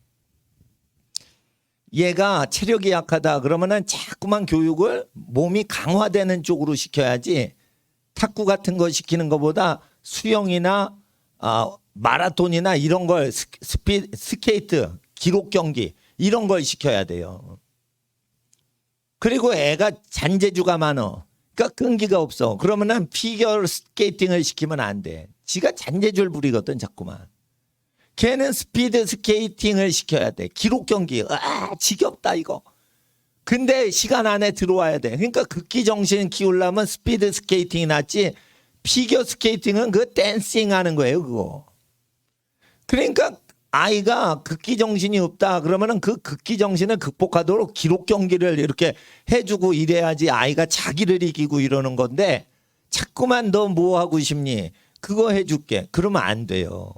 얘가 체력이 약하다 그러면은 자꾸만 교육을 몸이 강화되는 쪽으로 시켜야지, 탁구 같은 거 시키는 것보다 수영이나 마라톤이나 이런 걸, 스케이트, 기록 경기 이런 걸 시켜야 돼요. 그리고 애가 잔재주가 많어. 그러니까 끈기가 없어. 그러면은 피겨 스케이팅을 시키면 안 돼. 지가 잔재주를 부리거든 자꾸만. 걔는 스피드 스케이팅을 시켜야 돼. 기록 경기. 지겹다 이거. 근데 시간 안에 들어와야 돼. 그러니까 극기 정신 키우려면 스피드 스케이팅이 낫지, 피겨 스케이팅은 그 댄싱 하는 거예요 그거. 그러니까 아이가 극기 정신이 없다 그러면은 그 극기 정신을 극복하도록 기록 경기를 이렇게 해주고 이래야지 아이가 자기를 이기고 이러는 건데, 자꾸만 너 뭐 하고 싶니? 그거 해줄게. 그러면 안 돼요.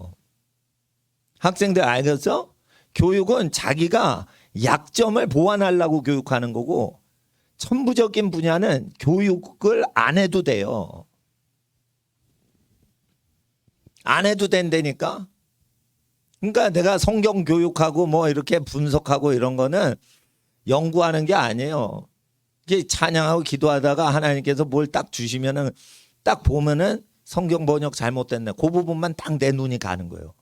학생들 알겠어? 교육은 자기가 약점을 보완하려고 교육하는 거고, 천부적인 분야는 교육을 안 해도 돼요. 안 해도 된다니까. 그러니까 내가 성경 교육하고 뭐 이렇게 분석하고 이런 거는 연구하는 게 아니에요. 이게 찬양하고 기도하다가 하나님께서 뭘 딱 주시면은 딱 보면은 성경 번역 잘못됐네. 그 부분만 딱 내 눈이 가는 거예요.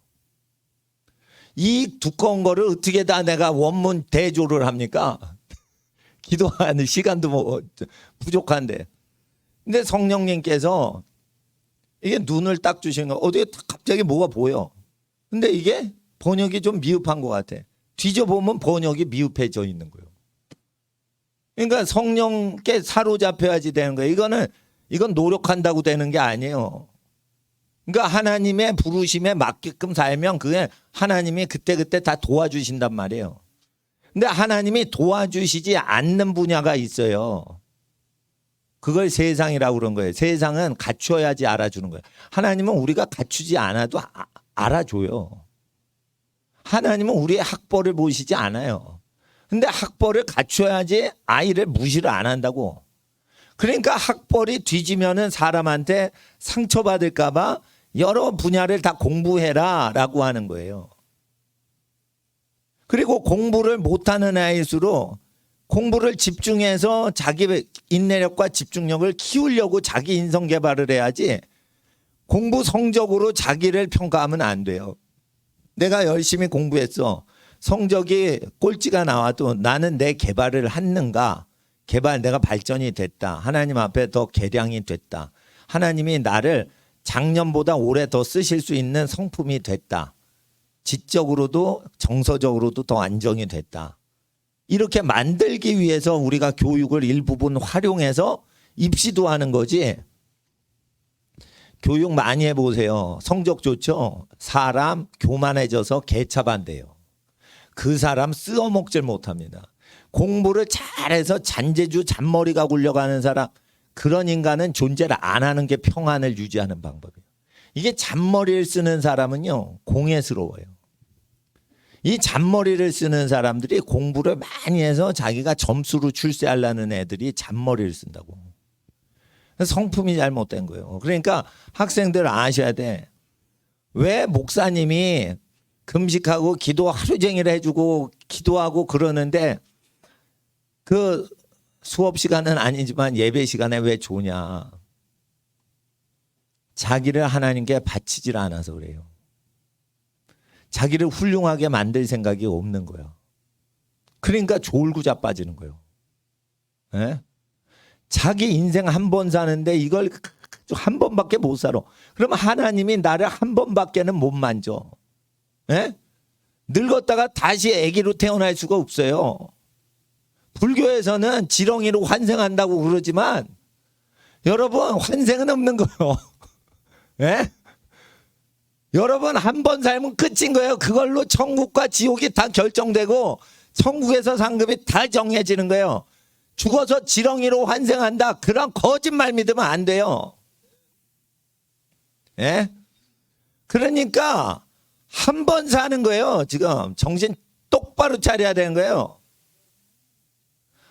이 두꺼운 거를 어떻게 다 내가 원문 대조를 합니까? 기도하는 시간도 뭐 부족한데. 근데 성령님께서 이게 눈을 딱 주시는 거, 어디에 갑자기 뭐가 보여. 근데 이게 번역이 좀 미흡한 것 같아. 뒤져보면 번역이 미흡해져 있는 거예요. 그러니까 성령께 사로잡혀야지 되는 거예요. 이건 노력한다고 되는 게 아니에요. 그러니까 하나님의 부르심에 맞게끔 살면 그게 하나님이 그때그때 다 도와주신단 말이에요. 근데 하나님이 도와주시지 않는 분야가 있어요. 그걸 세상이라고 그런 거예요. 세상은 갖춰야지 알아주는 거예요. 하나님은 우리가 갖추지 않아도 알아줘요. 하나님은 우리의 학벌을 보시지 않아요. 근데 학벌을 갖춰야지 아이를 무시를 안 한다고. 그러니까 학벌이 뒤지면은 사람한테 상처받을까 봐 여러 분야를 다 공부해라 라고 하는 거예요. 그리고 공부를 못하는 아이일수록 공부를 집중해서 자기 인내력과 집중력을 키우려고 자기 인성 개발을 해야지, 공부 성적으로 자기를 평가하면 안 돼요. 내가 열심히 공부했어. 성적이 꼴찌가 나와도 나는 내 개발을 했는가? 내가 발전이 됐다. 하나님 앞에 더 개량이 됐다. 하나님이 나를 작년보다 올해 더 쓰실 수 있는 성품이 됐다. 지적으로도 정서적으로도 더 안정이 됐다. 이렇게 만들기 위해서 우리가 교육을 일부분 활용해서 입시도 하는 거지. 교육 많이 해보세요. 성적 좋죠? 사람 교만해져서 개차반돼요. 그 사람 쓰어먹질 못합니다. 공부를 잘해서 잔재주 잔머리가 굴려가는 사람, 그런 인간은 존재를 안 하는 게 평안을 유지하는 방법이에요. 이게 잔머리를 쓰는 사람은요, 공예스러워요. 이 잔머리를 쓰는 사람들이 공부를 많이 해서 자기가 점수로 출세하려는 애들이 잔머리를 쓴다고. 성품이 잘못된 거예요. 그러니까 학생들 아셔야 돼. 왜 목사님이 금식하고 기도 하루 종일 해주고 기도하고 그러는데 그 수업 시간은 아니지만 예배 시간에 왜 좋냐. 자기를 하나님께 바치질 않아서 그래요. 자기를 훌륭하게 만들 생각이 없는 거예요. 그러니까 졸고 자빠지는 거예요. 네? 자기 인생 한 번 사는데 이걸 한 번밖에 못 살아. 그럼 하나님이 나를 한 번밖에는 못 만져. 예? 늙었다가 다시 아기로 태어날 수가 없어요. 불교에서는 지렁이로 환생한다고 그러지만 여러분 환생은 없는 거예요. 예? 여러분 한 번 살면 끝인 거예요. 그걸로 천국과 지옥이 다 결정되고 천국에서 상급이 다 정해지는 거예요. 죽어서 지렁이로 환생한다. 그런 거짓말 믿으면 안 돼요. 예? 그러니까 한 번 사는 거예요. 지금 정신 똑바로 차려야 되는 거예요.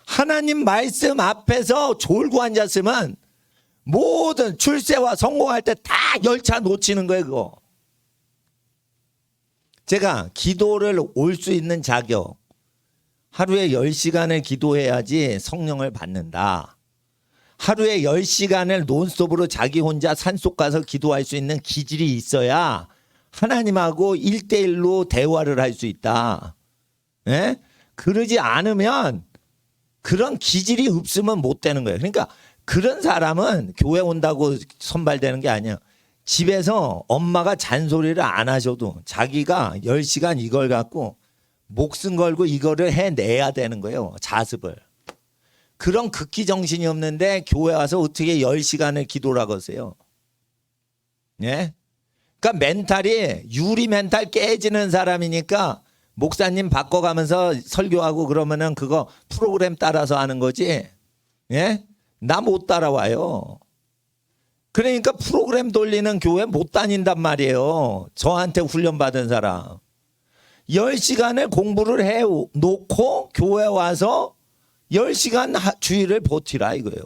하나님 말씀 앞에서 졸고 앉았으면 모든 출세와 성공할 때 다 열차 놓치는 거예요. 그거. 제가 기도를 올 수 있는 자격, 하루에 10시간을 기도해야지 성령을 받는다. 하루에 10시간을 논스톱으로 자기 혼자 산속 가서 기도할 수 있는 기질이 있어야 하나님하고 1대1로 대화를 할 수 있다. 예? 그러지 않으면 그런 기질이 없으면 못 되는 거예요. 그러니까 그런 사람은 교회 온다고 선발되는 게 아니에요. 집에서 엄마가 잔소리를 안 하셔도 자기가 10시간 이걸 갖고 목숨 걸고 이거를 해내야 되는 거예요. 자습을. 그런 극기 정신이 없는데 교회 와서 어떻게 10시간을 기도라고 하세요. 예? 그러니까 멘탈이 유리 멘탈 깨지는 사람이니까 목사님 바꿔가면서 설교하고 그러면은 그거 프로그램 따라서 하는 거지. 예? 나 못 따라와요. 그러니까 프로그램 돌리는 교회 못 다닌단 말이에요. 저한테 훈련받은 사람. 10시간을 공부를 해놓고 교회 와서 10시간 주일을 버티라 이거예요.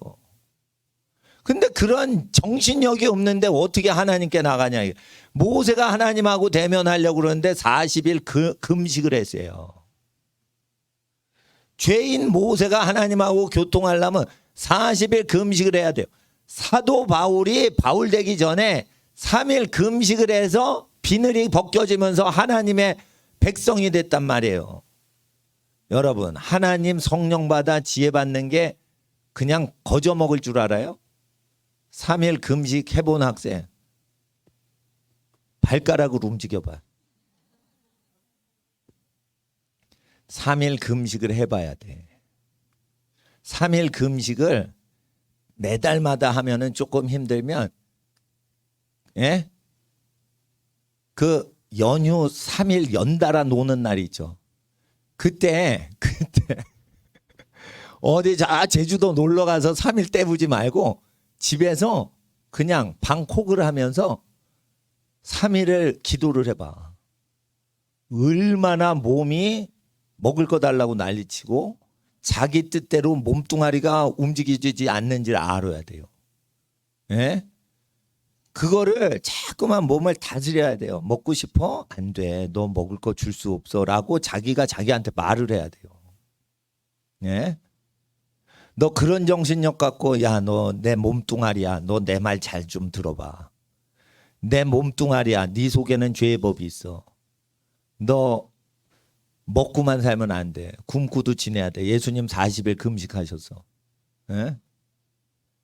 근데 그런 정신력이 없는데 어떻게 하나님께 나가냐. 모세가 하나님하고 대면하려고 그러는데 40일 금식을 했어요. 죄인 모세가 하나님하고 교통하려면 40일 금식을 해야 돼요. 사도 바울이 바울 되기 전에 3일 금식을 해서 비늘이 벗겨지면서 하나님의 백성이 됐단 말이에요. 여러분 하나님 성령 받아 지혜 받는 게 그냥 거저 먹을 줄 알아요? 3일 금식 해본 학생 발가락으로 움직여봐. 3일 금식을 해봐야 돼. 3일 금식을 매달마다 하면은 조금 힘들면, 예? 그 연휴 3일 연달아 노는 날이 있죠. 그때 어디 제주도 놀러 가서 3일 때우지 말고 집에서 그냥 방콕을 하면서 3일을 기도를 해봐. 얼마나 몸이 먹을 거 달라고 난리치고 자기 뜻대로 몸뚱아리가 움직이지 않는지를 알아야 돼요. 예? 그거를 자꾸만 몸을 다스려야 돼요. 먹고 싶어? 안 돼. 너 먹을 거 줄 수 없어. 라고 자기가 자기한테 말을 해야 돼요. 예? 너 그런 정신력 갖고 야, 너 내 몸뚱아리야. 너 내 말 잘 좀 들어봐. 내 몸뚱아리야. 네 속에는 죄의 법이 있어. 너 먹고만 살면 안 돼. 굶고도 지내야 돼. 예수님 40일 금식하셨어. 예?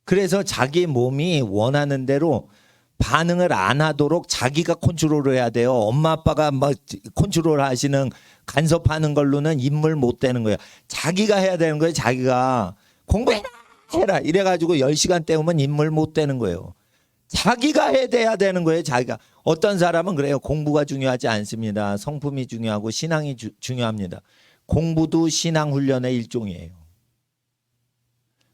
그래서 자기 몸이 원하는 대로 반응을 안 하도록 자기가 컨트롤을 해야 돼요. 엄마 아빠가 막 컨트롤 하시는 간섭하는 걸로는 인물 못 되는 거예요. 자기가 해야 되는 거예요. 자기가 공부해라 이래가지고 10시간 때우면 인물 못 되는 거예요. 자기가 해야 되는 거예요. 자기가. 어떤 사람은 그래요. 공부가 중요하지 않습니다. 성품이 중요하고 신앙이 중요합니다. 공부도 신앙 훈련의 일종이에요.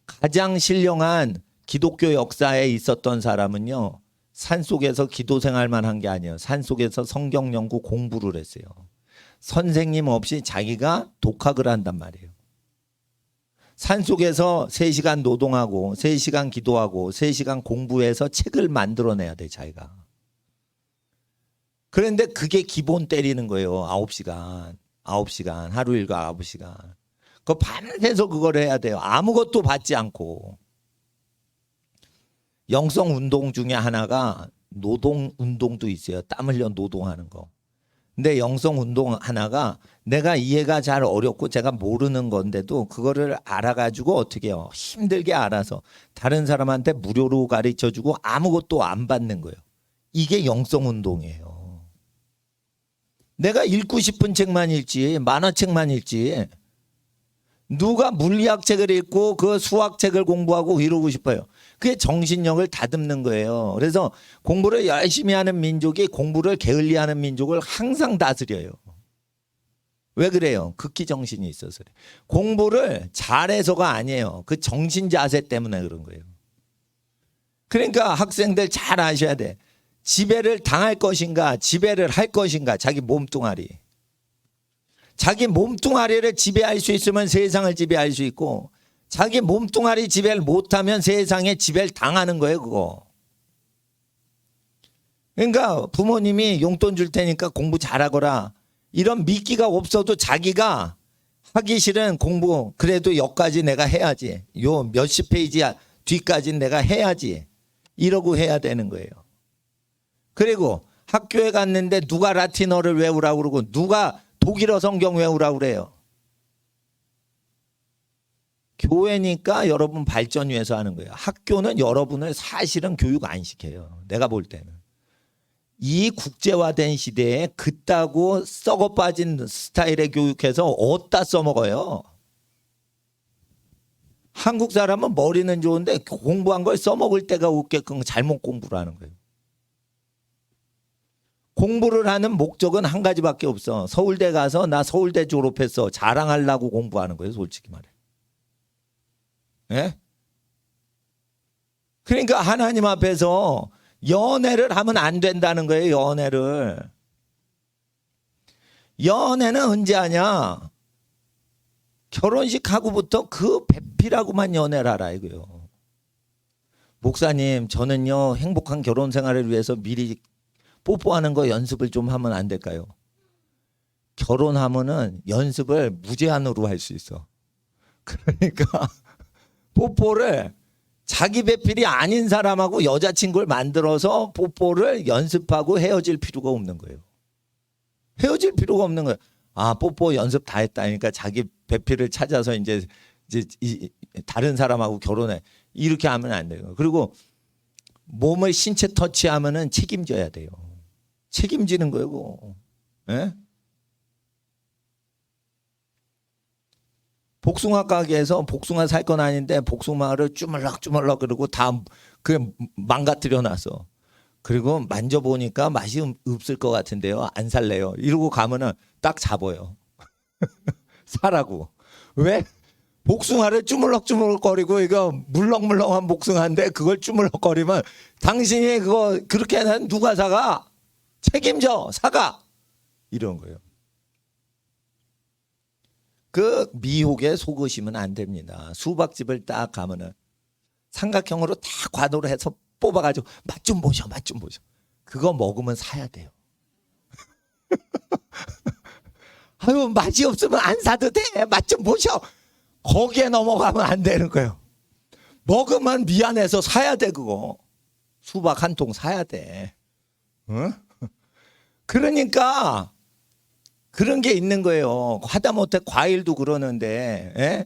가장 신령한 기독교 역사에 있었던 사람은요. 산속에서 기도 생활만 한 게 아니에요. 산속에서 성경 연구 공부를 했어요. 선생님 없이 자기가 독학을 한단 말이에요. 산속에서 3시간 노동하고 3시간 기도하고 3시간 공부해서 책을 만들어내야 돼 자기가. 그런데 그게 기본 때리는 거예요. 9시간 하루 일과 9시간. 그거 밤새서 그걸 해야 돼요. 아무것도 받지 않고. 영성 운동 중에 하나가 노동 운동도 있어요. 땀 흘려 노동하는 거. 근데 영성 운동 하나가 내가 이해가 잘 어렵고 제가 모르는 건데도 그거를 알아가지고 어떻게 해요? 힘들게 알아서 다른 사람한테 무료로 가르쳐주고 아무것도 안 받는 거예요. 이게 영성 운동이에요. 내가 읽고 싶은 책만 읽지 만화책만 읽지 누가 물리학책을 읽고 그 수학책을 공부하고 이러고 싶어요. 그게 정신력을 다듬는 거예요. 그래서 공부를 열심히 하는 민족이 공부를 게을리하는 민족을 항상 다스려요. 왜 그래요? 극기 정신이 있어서 그래요. 공부를 잘해서가 아니에요. 그 정신 자세 때문에 그런 거예요. 그러니까 학생들 잘 아셔야 돼. 지배를 당할 것인가 지배를 할 것인가 자기 몸뚱아리. 자기 몸뚱아리를 지배할 수 있으면 세상을 지배할 수 있고 자기 몸뚱아리 지배를 못하면 세상에 지배를 당하는 거예요. 그거. 그러니까 부모님이 용돈 줄 테니까 공부 잘하거라. 이런 미끼가 없어도 자기가 하기 싫은 공부 그래도 여기까지 내가 해야지. 요 몇십 페이지 뒤까지는 내가 해야지. 이러고 해야 되는 거예요. 그리고 학교에 갔는데 누가 라틴어를 외우라고 그러고 누가 독일어 성경 외우라고 그래요. 교회니까 여러분 발전 위해서 하는 거예요. 학교는 여러분을 사실은 교육 안 시켜요. 내가 볼 때는. 이 국제화된 시대에 그따구 썩어 빠진 스타일의 교육해서 어디다 써먹어요. 한국 사람은 머리는 좋은데 공부한 걸 써먹을 때가 없게끔 잘못 공부를 하는 거예요. 공부를 하는 목적은 한 가지밖에 없어. 서울대 가서 나 서울대 졸업했어. 자랑하려고 공부하는 거예요. 솔직히 말해. 예? 그러니까 하나님 앞에서 연애를 하면 안 된다는 거예요. 연애를. 연애는 언제 하냐? 결혼식 하고부터 그 배필하고만 연애를 하라 이거요. 목사님 저는요 행복한 결혼 생활을 위해서 미리 뽀뽀하는 거 연습을 좀 하면 안 될까요? 결혼하면은 연습을 무제한으로 할 수 있어. 그러니까 뽀뽀를 자기 배필이 아닌 사람하고 여자친구를 만들어서 뽀뽀를 연습하고 헤어질 필요가 없는 거예요. 헤어질 필요가 없는 거예요. 아 뽀뽀 연습 다 했다니까 자기 배필을 찾아서 이제 다른 사람하고 결혼해. 이렇게 하면 안 돼요. 그리고 몸을 신체 터치하면은 책임져야 돼요. 책임지는 거예요. 그거. 예? 복숭아 가게에서 복숭아 살 건 아닌데 복숭아를 주물럭주물럭 그러고 다 그냥 망가뜨려 놨어. 그리고 만져보니까 맛이 없을 것 같은데요. 안 살래요. 이러고 가면은 딱 잡아요. 사라고. 왜? 복숭아를 주물럭주물럭거리고 이거 물렁물렁한 복숭아인데 그걸 주물럭거리면 당신이 그거 그렇게 하면 누가 사가? 책임져 사가 이런 거예요. 그 미혹에 속으시면 안 됩니다. 수박집을 딱 가면은 삼각형으로 다 과도로 해서 뽑아가지고 맛 좀 보셔 맛 좀 보셔. 그거 먹으면 사야 돼요. 아유 맛이 없으면 안 사도 돼. 맛 좀 보셔. 거기에 넘어가면 안 되는 거예요. 먹으면 미안해서 사야 돼 그거. 수박 한 통 사야 돼. 응? 그러니까 그런 게 있는 거예요. 하다못해 과일도 그러는데 에?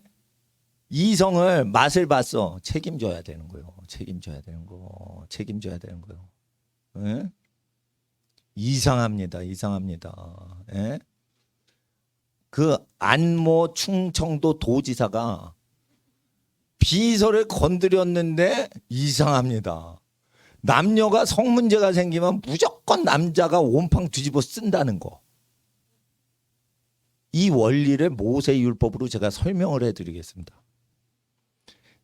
이성을 맛을 봤어. 책임져야 되는 거예요. 책임져야 되는 거. 책임져야 되는 거예요. 에? 이상합니다. 이상합니다. 에? 그 안모 충청도 도지사가 비서를 건드렸는데 이상합니다. 남녀가 성 문제가 생기면 무조건 남자가 온팡 뒤집어 쓴다는 거. 이 원리를 모세율법으로 제가 설명을 해드리겠습니다.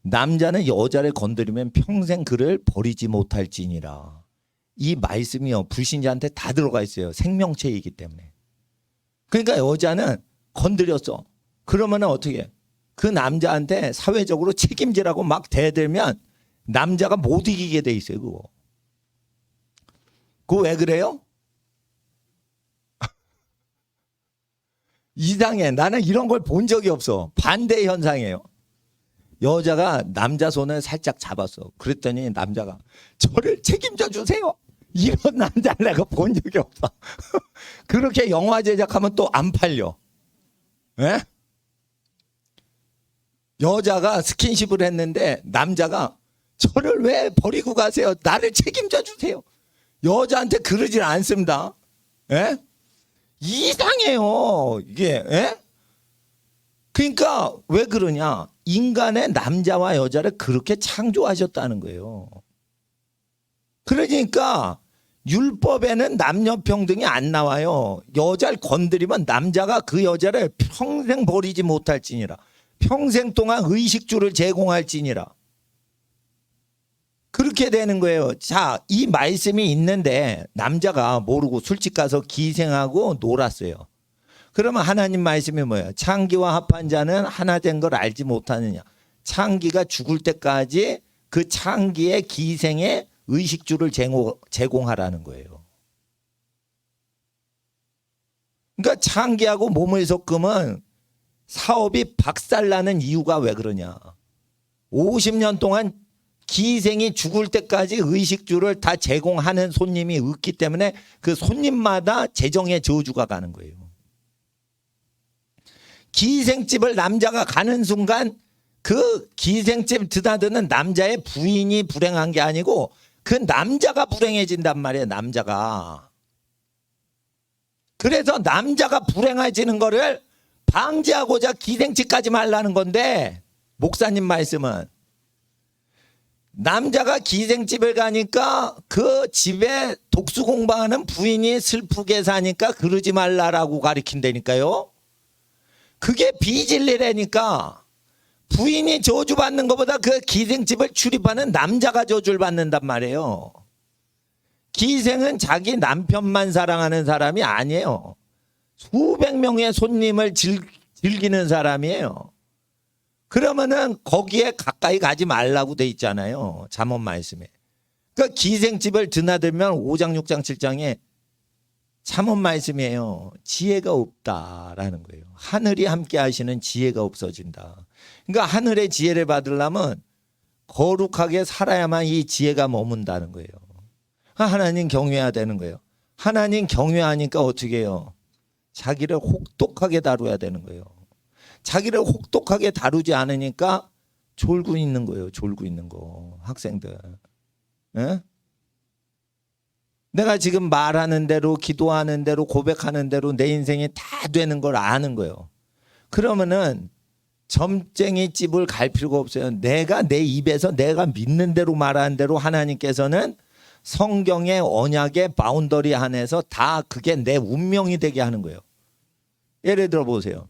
남자는 여자를 건드리면 평생 그를 버리지 못할지니라. 이 말씀이요 불신자한테 다 들어가 있어요. 생명체이기 때문에. 그러니까 여자는 건드렸어. 그러면 어떻게 해? 그 남자한테 사회적으로 책임지라고 막 대들면 남자가 못 이기게 돼 있어요. 그거. 그거 왜 그래요? 이상해. 나는 이런 걸 본 적이 없어. 반대 현상이에요. 여자가 남자 손을 살짝 잡았어. 그랬더니 남자가 저를 책임져 주세요. 이런 남자를 내가 본 적이 없어. 그렇게 영화 제작하면 또 안 팔려. 예? 여자가 스킨십을 했는데 남자가 저를 왜 버리고 가세요? 나를 책임져 주세요. 여자한테 그러질 않습니다. 예? 이상해요. 이게. 예? 그러니까 왜 그러냐? 인간의 남자와 여자를 그렇게 창조하셨다는 거예요. 그러니까 율법에는 남녀 평등이 안 나와요. 여자를 건드리면 남자가 그 여자를 평생 버리지 못할지니라. 평생 동안 의식주를 제공할지니라. 그렇게 되는 거예요. 자, 이 말씀이 있는데 남자가 모르고 술집 가서 기생하고 놀았어요. 그러면 하나님 말씀이 뭐예요? 창기와 합한 자는 하나 된 걸 알지 못하느냐. 창기가 죽을 때까지 그 창기의 기생의 의식주를 제공하라는 거예요. 그러니까 창기하고 몸을 섞으면 사업이 박살나는 이유가 왜 그러냐. 50년 동안 기생이 죽을 때까지 의식주를 다 제공하는 손님이 없기 때문에 그 손님마다 재정의 저주가 가는 거예요. 기생집을 남자가 가는 순간 그 기생집 드나드는 남자의 부인이 불행한 게 아니고 그 남자가 불행해진단 말이에요. 남자가. 그래서 남자가 불행해지는 거를 방지하고자 기생집 가지 말라는 건데 목사님 말씀은 남자가 기생집을 가니까 그 집에 독수 공부하는 부인이 슬프게 사니까 그러지 말라라고 가르친다니까요. 그게 비진리라니까. 부인이 저주받는 것보다 그 기생집을 출입하는 남자가 저주를 받는단 말이에요. 기생은 자기 남편만 사랑하는 사람이 아니에요. 수백 명의 손님을 즐기는 사람이에요. 그러면은 거기에 가까이 가지 말라고 돼 있잖아요. 잠언 말씀에. 그러니까 기생집을 드나들면 5장 6장 7장에 잠언 말씀이에요. 지혜가 없다라는 거예요. 하늘이 함께 하시는 지혜가 없어진다. 그러니까 하늘의 지혜를 받으려면 거룩하게 살아야만 이 지혜가 머문다는 거예요. 하나님 경외해야 되는 거예요. 하나님 경외하니까 어떻게 해요? 자기를 혹독하게 다뤄야 되는 거예요. 자기를 혹독하게 다루지 않으니까 졸고 있는 거예요. 졸고 있는 거. 학생들. 에? 내가 지금 말하는 대로 기도하는 대로 고백하는 대로 내 인생이 다 되는 걸 아는 거예요. 그러면은 점쟁이 집을 갈 필요가 없어요. 내가 내 입에서 내가 믿는 대로 말하는 대로 하나님께서는 성경의 언약의 바운더리 안에서 다 그게 내 운명이 되게 하는 거예요. 예를 들어 보세요.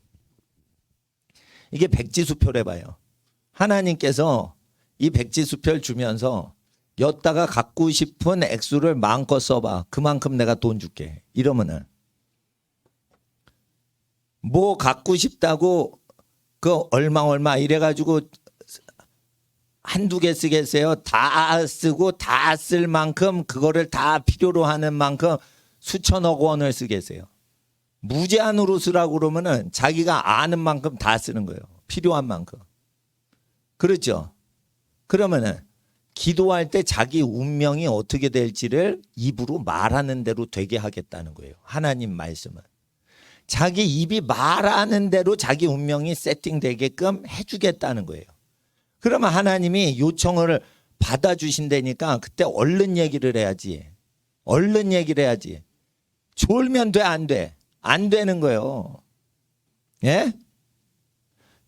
이게 백지수표를 해봐요. 하나님께서 이 백지수표를 주면서 엿다가 갖고 싶은 액수를 마음껏 써봐. 그만큼 내가 돈 줄게. 이러면은 뭐 갖고 싶다고 그 얼마 이래가지고 한두 개 쓰겠어요? 다 쓰고 다 쓸 만큼 그거를 다 필요로 하는 만큼 수천억 원을 쓰겠어요? 무제한으로 쓰라고 그러면은 자기가 아는 만큼 다 쓰는 거예요. 필요한 만큼. 그렇죠? 그러면은 기도할 때 자기 운명이 어떻게 될지를 입으로 말하는 대로 되게 하겠다는 거예요. 하나님 말씀은. 자기 입이 말하는 대로 자기 운명이 세팅되게끔 해주겠다는 거예요. 그러면 하나님이 요청을 받아주신다니까 그때 얼른 얘기를 해야지. 얼른 얘기를 해야지. 졸면 돼, 안 돼? 안 되는 거예요. 예?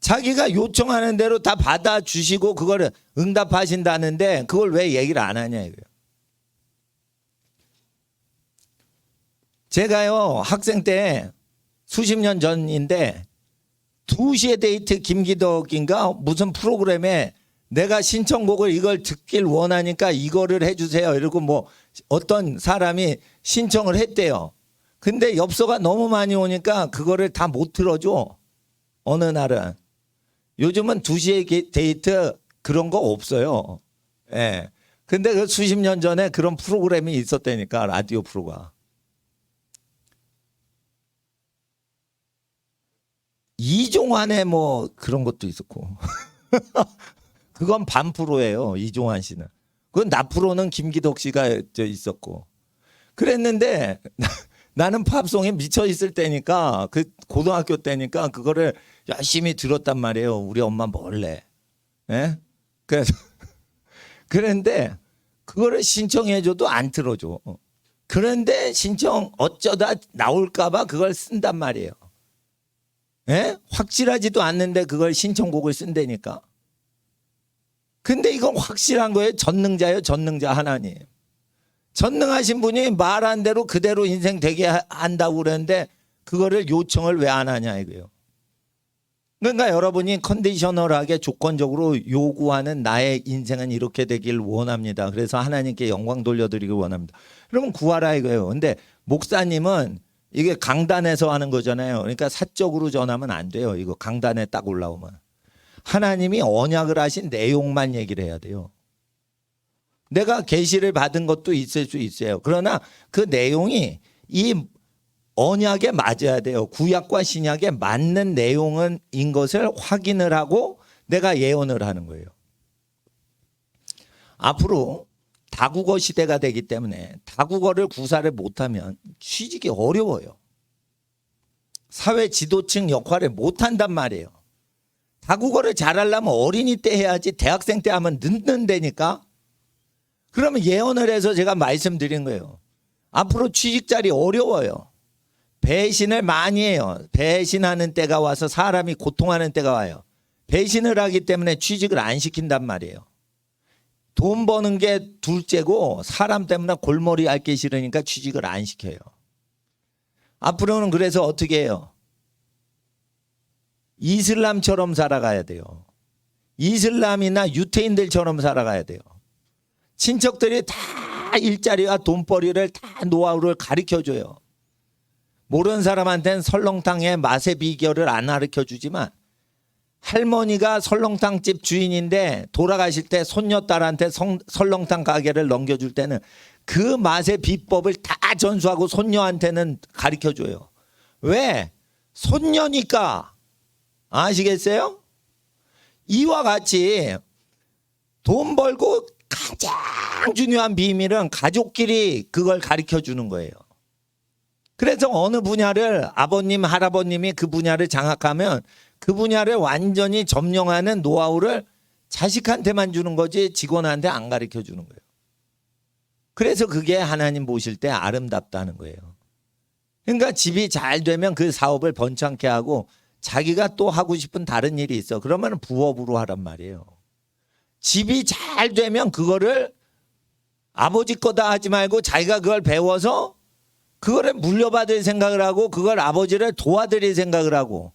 자기가 요청하는 대로 다 받아주시고 그거를 응답하신다는데 그걸 왜 얘기를 안 하냐 이거예요. 제가요 학생 때 수십 년 전인데 2시에 데이트 김기덕인가 무슨 프로그램에 내가 신청곡을 이걸 듣길 원하니까 이거를 해주세요 이러고 뭐 어떤 사람이 신청을 했대요. 근데 엽서가 너무 많이 오니까 그거를 다 못 들어줘. 어느 날은. 요즘은 2시에 데이트 그런 거 없어요. 예. 근데 그 수십 년 전에 그런 프로그램이 있었다니까, 라디오 프로가. 이종환의 뭐 그런 것도 있었고. 그건 반 프로예요, 이종환 씨는. 그건 나 프로는 김기덕 씨가 있었고. 그랬는데 나는 팝송에 미쳐 있을 때니까 그 고등학교 때니까 그거를 열심히 들었단 말이에요. 우리 엄마 몰래. 예? 그래서 그런데 그거를 신청해줘도 안 틀어줘. 그런데 신청 어쩌다 나올까봐 그걸 쓴단 말이에요. 예? 확실하지도 않는데 그걸 신청곡을 쓴다니까. 근데 이건 확실한 거예요. 전능자예요. 전능자 하나님. 전능하신 분이 말한 대로 그대로 인생 되게 한다고 그러는데 그거를 요청을 왜 안 하냐 이거예요. 그러니까 여러분이 컨디셔널하게 조건적으로 요구하는 나의 인생은 이렇게 되길 원합니다. 그래서 하나님께 영광 돌려드리길 원합니다. 그러면 구하라 이거예요. 근데 목사님은 이게 강단에서 하는 거잖아요. 그러니까 사적으로 전하면 안 돼요. 이거 강단에 딱 올라오면. 하나님이 언약을 하신 내용만 얘기를 해야 돼요. 내가 계시를 받은 것도 있을 수 있어요. 그러나 그 내용이 이 언약에 맞아야 돼요. 구약과 신약에 맞는 내용인 것을 확인을 하고 내가 예언을 하는 거예요. 앞으로 다국어 시대가 되기 때문에 다국어를 구사를 못하면 취직이 어려워요. 사회 지도층 역할을 못한단 말이에요. 다국어를 잘하려면 어린이 때 해야지 대학생 때 하면 늦는다니까. 그러면 예언을 해서 제가 말씀드린 거예요. 앞으로 취직 자리 어려워요. 배신을 많이 해요. 배신하는 때가 와서 사람이 고통하는 때가 와요. 배신을 하기 때문에 취직을 안 시킨단 말이에요. 돈 버는 게 둘째고 사람 때문에 골머리 앓기 싫으니까 취직을 안 시켜요. 앞으로는 그래서 어떻게 해요? 이슬람처럼 살아가야 돼요. 이슬람이나 유태인들처럼 살아가야 돼요. 친척들이 다 일자리와 돈벌이를 다 노하우를 가르쳐줘요. 모르는 사람한테는 설렁탕의 맛의 비결을 안 가르쳐주지만 할머니가 설렁탕집 주인인데 돌아가실 때 손녀딸한테 설렁탕 가게를 넘겨줄 때는 그 맛의 비법을 다 전수하고 손녀한테는 가르쳐줘요. 왜? 손녀니까. 아시겠어요? 이와 같이 돈 벌고 가장 중요한 비밀은 가족끼리 그걸 가르쳐 주는 거예요. 그래서 어느 분야를 아버님, 할아버님이 그 분야를 장악하면 그 분야를 완전히 점령하는 노하우를 자식한테만 주는 거지 직원한테 안 가르쳐 주는 거예요. 그래서 그게 하나님 보실 때 아름답다는 거예요. 그러니까 집이 잘 되면 그 사업을 번창케 하고 자기가 또 하고 싶은 다른 일이 있어. 그러면 부업으로 하란 말이에요. 집이 잘 되면 그거를 아버지 거다 하지 말고 자기가 그걸 배워서 그거를 물려받을 생각을 하고 그걸 아버지를 도와드릴 생각을 하고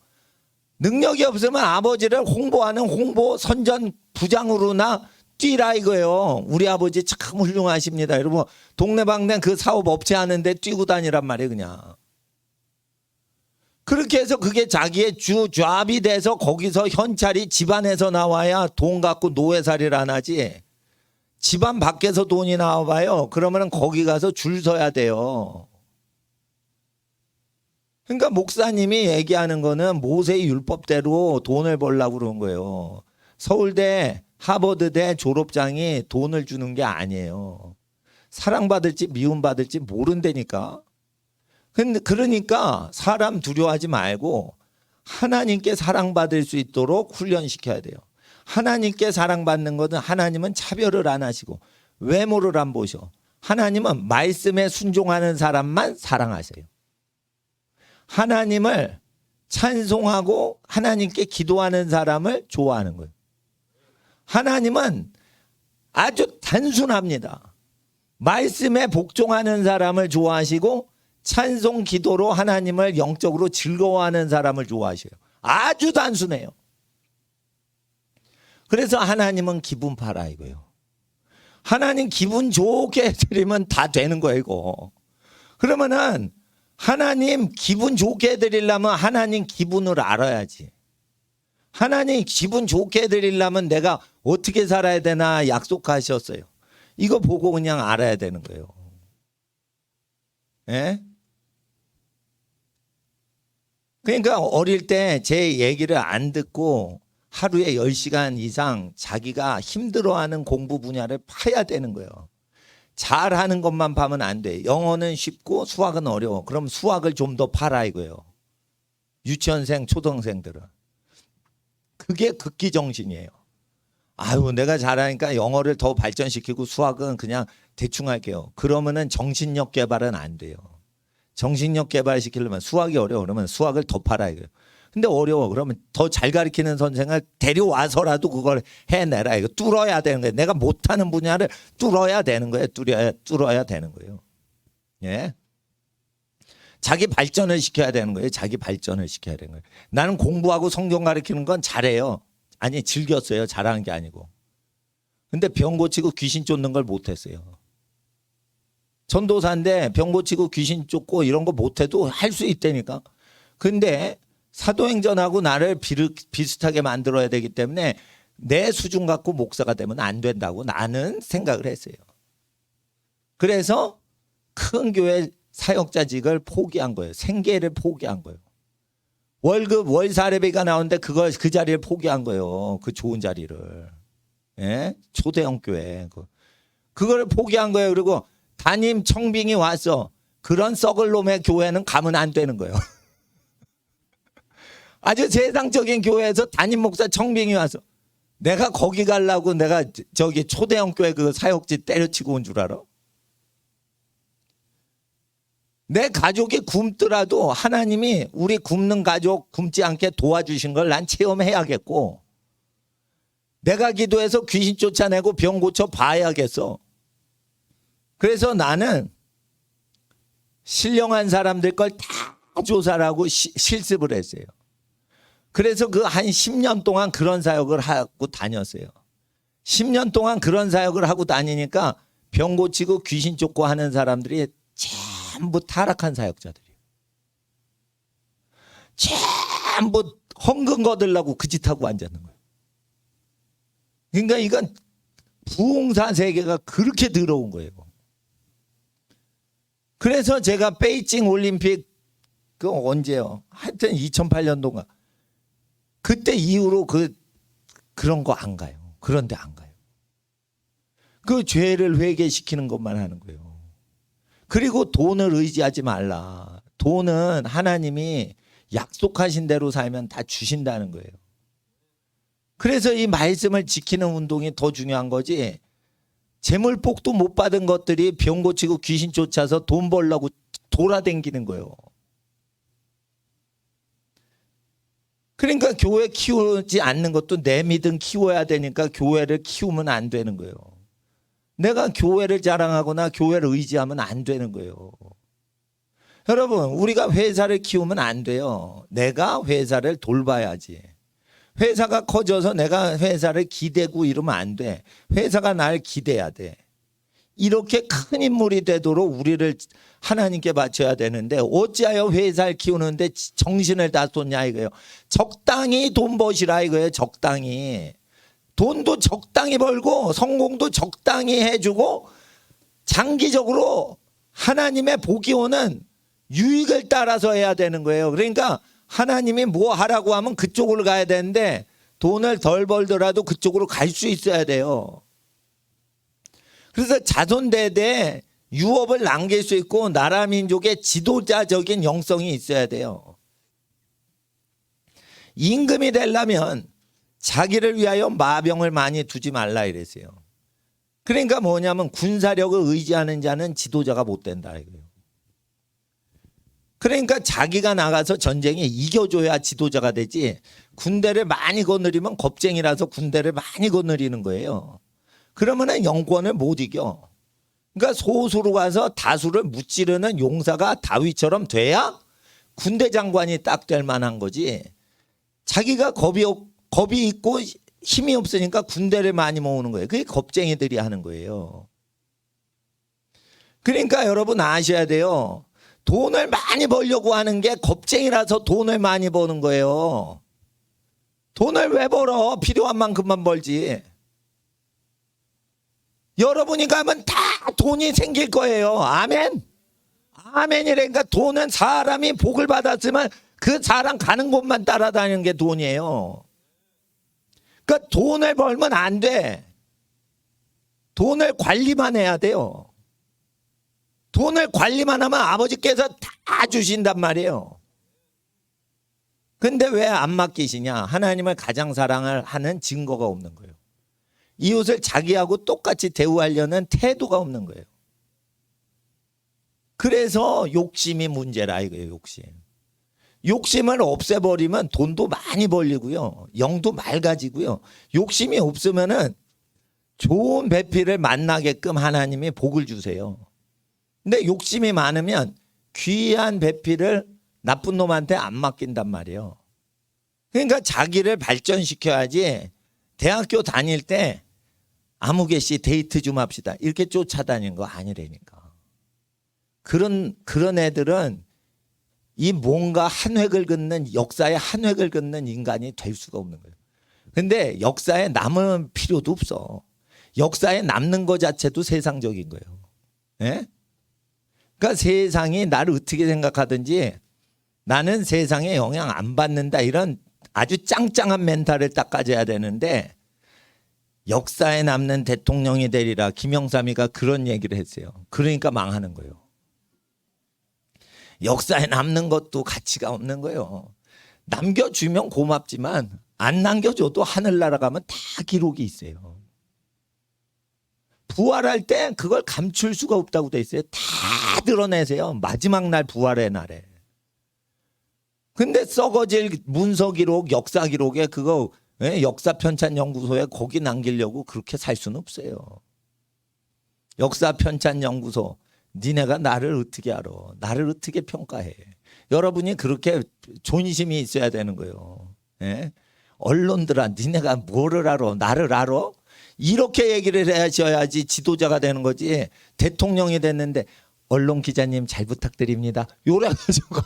능력이 없으면 아버지를 홍보하는 홍보 선전 부장으로나 뛰라 이거예요. 우리 아버지 참 훌륭하십니다. 여러분 동네방네 그 사업 업체 하는데 뛰고 다니란 말이에요. 그냥. 그렇게 해서 그게 자기의 주 잡이 돼서 거기서 현찰이 집안에서 나와야 돈 갖고 노예살이를 안 하지. 집안 밖에서 돈이 나와봐요. 그러면 거기 가서 줄 서야 돼요. 그러니까 목사님이 얘기하는 거는 모세의 율법대로 돈을 벌려고 그런 거예요. 서울대 하버드대 졸업장이 돈을 주는 게 아니에요. 사랑받을지 미움받을지 모른다니까. 그러니까 사람 두려워하지 말고 하나님께 사랑받을 수 있도록 훈련시켜야 돼요. 하나님께 사랑받는 것은 하나님은 차별을 안 하시고 외모를 안 보셔. 하나님은 말씀에 순종하는 사람만 사랑하세요. 하나님을 찬송하고 하나님께 기도하는 사람을 좋아하는 거예요. 하나님은 아주 단순합니다. 말씀에 복종하는 사람을 좋아하시고 찬송 기도로 하나님을 영적으로 즐거워하는 사람을 좋아하셔요. 아주 단순해요. 그래서 하나님은 기분 팔아 이거예요. 하나님 기분 좋게 해드리면 다 되는 거예요 이거. 그러면은 하나님 기분 좋게 해드리려면 하나님 기분을 알아야지. 하나님 기분 좋게 해드리려면 내가 어떻게 살아야 되나 약속하셨어요. 이거 보고 그냥 알아야 되는 거예요. 예? 그러니까 어릴 때 제 얘기를 안 듣고 하루에 10시간 이상 자기가 힘들어하는 공부 분야를 파야 되는 거예요. 잘하는 것만 봐면 안 돼. 영어는 쉽고 수학은 어려워. 그럼 수학을 좀 더 파라 이거예요. 유치원생, 초등생들은. 그게 극기 정신이에요. 아유, 내가 잘하니까 영어를 더 발전시키고 수학은 그냥 대충 할게요. 그러면은 정신력 개발은 안 돼요. 정신력 개발시키려면 수학이 어려워. 그러면 수학을 더 팔아 이거예요. 근데 어려워. 그러면 더 잘 가르치는 선생을 데려와서라도 그걸 해내라. 이거 뚫어야 되는 거예요. 내가 못하는 분야를 뚫어야 되는 거예요. 뚫어야 되는 거예요. 예. 자기 발전을 시켜야 되는 거예요. 자기 발전을 시켜야 되는 거예요. 나는 공부하고 성경 가르치는 건 잘해요. 아니, 즐겼어요. 잘하는 게 아니고. 근데 병 고치고 귀신 쫓는 걸 못했어요. 전도사인데 병 고치고 귀신 쫓고 이런 거 못해도 할 수 있다니까. 근데 사도행전하고 나를 비슷하게 만들어야 되기 때문에 내 수준 갖고 목사가 되면 안 된다고 나는 생각을 했어요. 그래서 큰 교회 사역자직을 포기한 거예요. 생계를 포기한 거예요. 월급 월사례비가 나오는데 그 자리를 포기한 거예요. 그 좋은 자리를. 예? 초대형 교회. 그거를 포기한 거예요. 그리고 담임 청빙이 와서 그런 썩을 놈의 교회는 가면 안 되는 거예요. 아주 세상적인 교회에서 담임 목사 청빙이 와서 내가 거기 가려고 내가 저기 초대형 교회 그 사역지 때려치고 온 줄 알아? 내 가족이 굶더라도 하나님이 우리 굶는 가족 굶지 않게 도와주신 걸 난 체험해야겠고, 내가 기도해서 귀신 쫓아내고 병 고쳐 봐야겠어. 그래서 나는 신령한 사람들 걸 다 조사를 하고 실습을 했어요. 그래서 그 한 10년 동안 그런 사역을 하고 다녔어요. 10년 동안 그런 사역을 하고 다니니까 병 고치고 귀신 쫓고 하는 사람들이 전부 타락한 사역자들이에요. 전부 헌금 거들라고 그 짓 하고 앉았는 거예요. 그러니까 이건 부흥사 세계가 그렇게 더러운 거예요. 그래서 제가 베이징 올림픽 그 언제요? 하여튼 2008년도인가. 그때 이후로 그런 거 안 가요. 그런데 안 가요. 그 죄를 회개시키는 것만 하는 거예요. 그리고 돈을 의지하지 말라. 돈은 하나님이 약속하신 대로 살면 다 주신다는 거예요. 그래서 이 말씀을 지키는 운동이 더 중요한 거지. 재물복도 못 받은 것들이 병 고치고 귀신 쫓아서 돈 벌려고 돌아다니는 거예요. 그러니까 교회 키우지 않는 것도 내 믿음 키워야 되니까 교회를 키우면 안 되는 거예요. 내가 교회를 자랑하거나 교회를 의지하면 안 되는 거예요. 여러분, 우리가 회사를 키우면 안 돼요. 내가 회사를 돌봐야지. 회사가 커져서 내가 회사를 기대고 이러면 안 돼. 회사가 날 기대야 돼. 이렇게 큰 인물이 되도록 우리를 하나님께 바쳐야 되는데 어찌하여 회사를 키우는데 정신을 다 쏟냐 이거예요. 적당히 돈 버시라 이거예요. 적당히. 돈도 적당히 벌고 성공도 적당히 해주고 장기적으로 하나님의 복이 오는 유익을 따라서 해야 되는 거예요. 그러니까 하나님이 뭐 하라고 하면 그쪽으로 가야 되는데 돈을 덜 벌더라도 그쪽으로 갈 수 있어야 돼요. 그래서 자손대대 유업을 남길 수 있고 나라 민족의 지도자적인 영성이 있어야 돼요. 임금이 되려면 자기를 위하여 마병을 많이 두지 말라 이랬어요. 그러니까 뭐냐면 군사력을 의지하는 자는 지도자가 못 된다 이거예요. 그러니까 자기가 나가서 전쟁에 이겨줘야 지도자가 되지, 군대를 많이 거느리면 겁쟁이라서 군대를 많이 거느리는 거예요. 그러면은 영권을 못 이겨. 그러니까 소수로 가서 다수를 무찌르는 용사가 다윗처럼 돼야 군대 장관이 딱 될 만한 거지. 자기가 겁이 있고 힘이 없으니까 군대를 많이 모으는 거예요. 그게 겁쟁이들이 하는 거예요. 그러니까 여러분 아셔야 돼요. 돈을 많이 벌려고 하는 게 겁쟁이라서 돈을 많이 버는 거예요. 돈을 왜 벌어? 필요한 만큼만 벌지. 여러분이 가면 다 돈이 생길 거예요. 아멘. 아멘이라니까. 돈은 사람이 복을 받았으면 그 사람 가는 곳만 따라다니는 게 돈이에요. 그러니까 돈을 벌면 안 돼. 돈을 관리만 해야 돼요. 돈을 관리만 하면 아버지께서 다 주신단 말이에요. 근데 왜 안 맡기시냐? 하나님을 가장 사랑을 하는 증거가 없는 거예요. 이웃을 자기하고 똑같이 대우하려는 태도가 없는 거예요. 그래서 욕심이 문제라 이거예요. 욕심을 없애버리면 돈도 많이 벌리고요, 영도 맑아지고요. 욕심이 없으면은 좋은 배필을 만나게끔 하나님이 복을 주세요. 근데 욕심이 많으면 귀한 배필을 나쁜 놈한테 안 맡긴단 말이에요. 그러니까 자기를 발전시켜야지. 대학교 다닐 때 아무개 씨 데이트 좀 합시다 이렇게 쫓아다니는 거 아니라니까. 그런 애들은 이 뭔가 한 획을 긋는, 역사의 한 획을 긋는 인간이 될 수가 없는 거예요. 근데 역사에 남을 필요도 없어. 역사에 남는 것 자체도 세상적인 거예요. 예? 그러니까 세상이 나를 어떻게 생각하든지 나는 세상에 영향 안 받는다, 이런 아주 짱짱한 멘탈을 딱 가져야 되는데, 역사에 남는 대통령이 되리라 김영삼이가 그런 얘기를 했어요. 그러니까 망하는 거예요. 역사에 남는 것도 가치가 없는 거예요. 남겨주면 고맙지만 안 남겨줘도 하늘나라 가면 다 기록이 있어요. 부활할 때 그걸 감출 수가 없다고 돼 있어요. 다 드러내세요. 마지막 날, 부활의 날에. 근데 썩어질 문서 기록, 역사 기록에 그거 역사 편찬 연구소에 거기 남기려고 그렇게 살 수는 없어요. 역사 편찬 연구소, 니네가 나를 어떻게 알아? 나를 어떻게 평가해? 여러분이 그렇게 존심이 있어야 되는 거예요. 예? 언론들아, 니네가 뭐를 알아? 나를 알아? 이렇게 얘기를 하셔야지 지도자가 되는 거지. 대통령이 됐는데 언론 기자님 잘 부탁드립니다. 요래가지고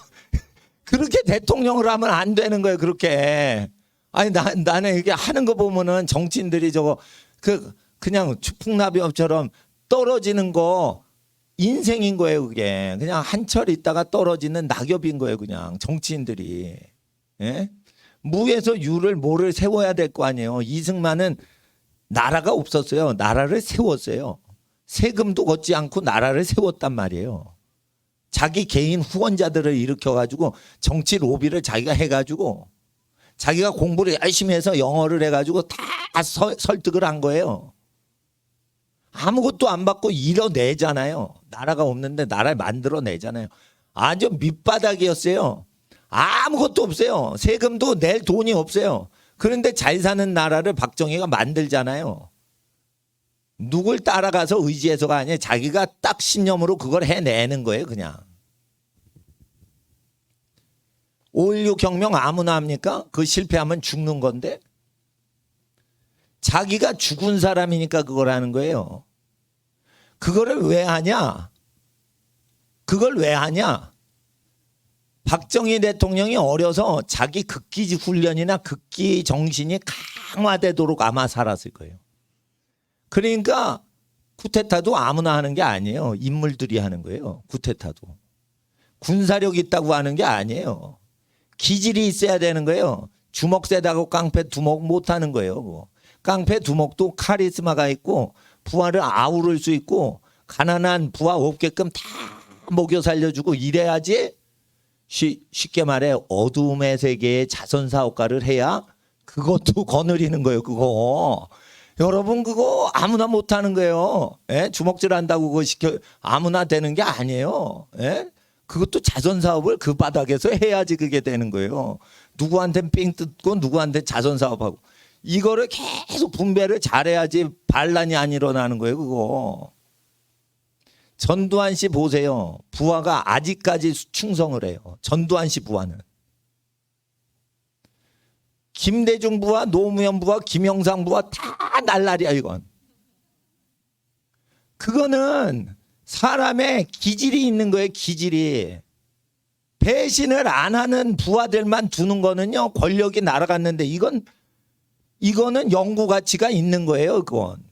그렇게 대통령을 하면 안 되는 거예요. 그렇게. 아니 나는 이게 하는 거 보면은 정치인들이 저거 그냥 추풍나비업처럼 떨어지는 거 인생인 거예요. 그게 그냥 한철 있다가 떨어지는 낙엽인 거예요. 그냥 정치인들이. 예? 무에서 유를 뭐를 세워야 될 거 아니에요. 이승만은 나라가 없었어요. 나라를 세웠어요. 세금도 걷지 않고 나라를 세웠단 말이에요. 자기 개인 후원자들을 일으켜가지고 정치 로비를 자기가 해가지고 자기가 공부를 열심히 해서 영어를 해가지고 다 설득을 한 거예요. 아무것도 안 받고 이뤄내잖아요. 나라가 없는데 나라를 만들어내잖아요. 아주 밑바닥이었어요. 아무것도 없어요. 세금도 낼 돈이 없어요. 그런데 잘 사는 나라를 박정희가 만들잖아요. 누굴 따라가서 의지해서가 아니라 자기가 딱 신념으로 그걸 해내는 거예요. 그냥. 5.16 혁명 아무나 합니까? 그 실패하면 죽는 건데. 자기가 죽은 사람이니까 그걸 하는 거예요. 그거를 왜 하냐? 그걸 왜 하냐? 박정희 대통령이 어려서 자기 극기 훈련이나 극기 정신이 강화되도록 아마 살았을 거예요. 그러니까 쿠데타도 아무나 하는 게 아니에요. 인물들이 하는 거예요. 쿠데타도. 군사력 있다고 하는 게 아니에요. 기질이 있어야 되는 거예요. 주먹 세다고 깡패 두목 못 하는 거예요. 깡패 두목도 카리스마가 있고 부하를 아우를 수 있고 가난한 부하 없게끔 다 먹여 살려주고 이래야지 쉽게 말해 어둠의 세계의 자선사업가를 해야 그것도 거느리는 거예요. 그거. 여러분 그거 아무나 못하는 거예요. 예? 주먹질 한다고 그거 시켜 아무나 되는 게 아니에요. 예? 그것도 자선사업을 그 바닥에서 해야지 그게 되는 거예요. 누구한테 삥 뜯고 누구한테 자선사업하고 이거를 계속 분배를 잘해야지 반란이 안 일어나는 거예요. 그거. 전두환 씨 보세요. 부하가 아직까지 충성을 해요. 전두환 씨 부하는. 김대중 부하, 노무현 부하, 김영삼 부하 다 날라리야 이건. 그거는 사람의 기질이 있는 거예요. 기질이. 배신을 안 하는 부하들만 두는 거는요. 권력이 날아갔는데 이거는 영구 가치가 있는 거예요. 그건.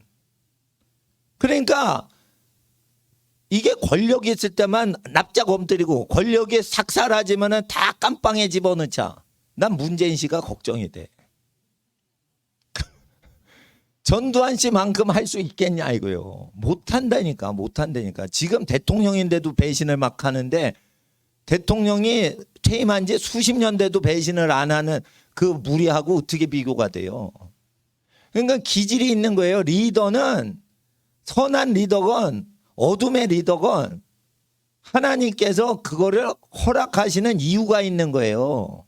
그러니까 이게 권력이 있을 때만 납작 엎드리고 권력이 싹 사라지면은 다 깜빵에 집어넣자. 난 문재인 씨가 걱정이 돼. 전두환 씨만큼 할 수 있겠냐 이거요. 못한다니까. 지금 대통령인데도 배신을 막 하는데 대통령이 퇴임한 지 수십 년 돼도 배신을 안 하는 그 무리하고 어떻게 비교가 돼요. 그러니까 기질이 있는 거예요. 리더는 선한 리더건 어둠의 리더건 하나님께서 그거를 허락하시는 이유가 있는 거예요.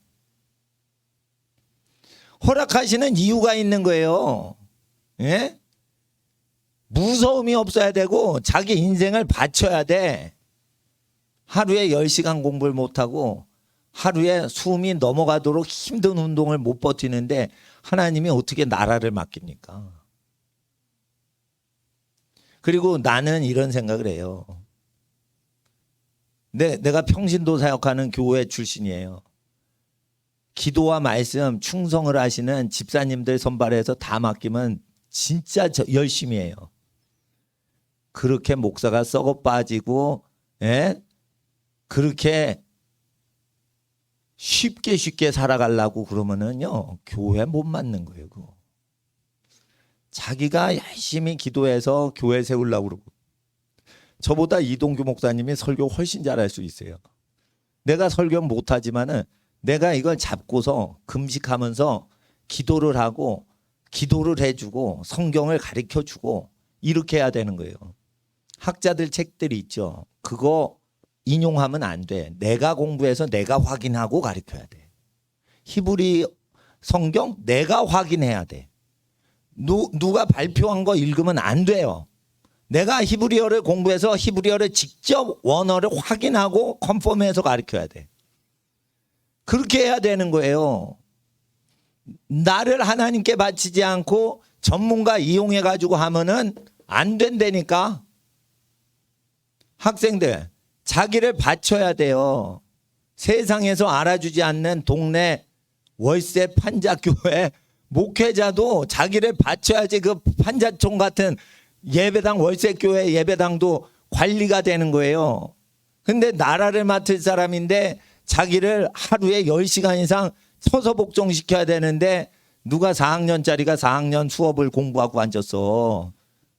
허락하시는 이유가 있는 거예요. 예? 무서움이 없어야 되고 자기 인생을 바쳐야 돼. 하루에 10시간 공부를 못하고 하루에 숨이 넘어가도록 힘든 운동을 못 버티는데 하나님이 어떻게 나라를 맡깁니까? 그리고 나는 이런 생각을 해요. 내가 평신도 사역하는 교회 출신이에요. 기도와 말씀 충성을 하시는 집사님들 선발해서 다 맡기면 진짜 열심히 해요. 그렇게 목사가 썩어 빠지고 그렇게 쉽게 살아가려고 그러면은요 교회 못 맞는 거예요. 그거. 자기가 열심히 기도해서 교회 세우려고 그러고 저보다 이동규 목사님이 설교 훨씬 잘할 수 있어요. 내가 설교 못하지만은 내가 이걸 잡고서 금식하면서 기도를 하고 기도를 해주고 성경을 가르쳐주고 이렇게 해야 되는 거예요. 학자들 책들이 있죠. 그거 인용하면 안 돼. 내가 공부해서 내가 확인하고 가르쳐야 돼. 히브리 성경 내가 확인해야 돼. 누가 발표한 거 읽으면 안 돼요. 내가 히브리어를 공부해서 히브리어를 직접 원어를 확인하고 컨펌해서 가르쳐야 돼. 그렇게 해야 되는 거예요. 나를 하나님께 바치지 않고 전문가 이용해 가지고 하면은 안 된다니까. 학생들 자기를 바쳐야 돼요. 세상에서 알아주지 않는 동네 월세 판자교회 목회자도 자기를 바쳐야지 그 판자촌 같은 예배당 월세교회 예배당도 관리가 되는 거예요. 근데 나라를 맡을 사람인데 자기를 하루에 10시간 이상 서서 복종시켜야 되는데 누가 4학년짜리가 4학년 수업을 공부하고 앉았어.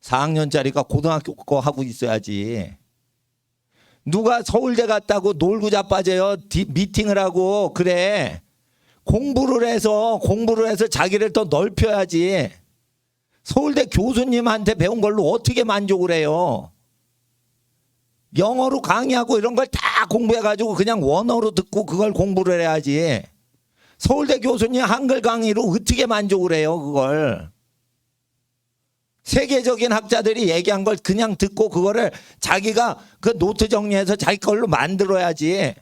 4학년짜리가 고등학교 거 하고 있어야지. 누가 서울대 갔다고 놀고 자빠져요. 미팅을 하고 그래. 공부를 해서 자기를 더 넓혀야지. 서울대 교수님한테 배운 걸로 어떻게 만족을 해요. 영어로 강의하고 이런 걸 다 공부해가지고 그냥 원어로 듣고 그걸 공부를 해야지. 서울대 교수님 한글 강의로 어떻게 만족을 해요 그걸. 세계적인 학자들이 얘기한 걸 그냥 듣고 그거를 자기가 그 노트 정리해서 자기 걸로 만들어야지.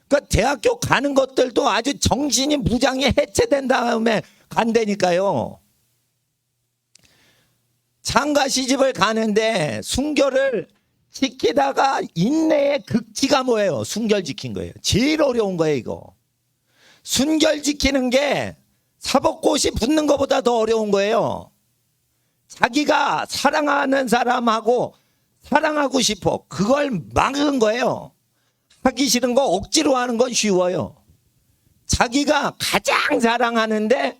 그러니까 대학교 가는 것들도 아주 정신이 무장이 해체된 다음에 간다니까요. 장가 시집을 가는데 순결을 지키다가 인내의 극치가 뭐예요? 순결 지킨 거예요. 제일 어려운 거예요 이거. 순결 지키는 게 사법고시 붙는 것보다 더 어려운 거예요. 자기가 사랑하는 사람하고 사랑하고 싶어. 그걸 막은 거예요. 하기 싫은 거 억지로 하는 건 쉬워요. 자기가 가장 사랑하는데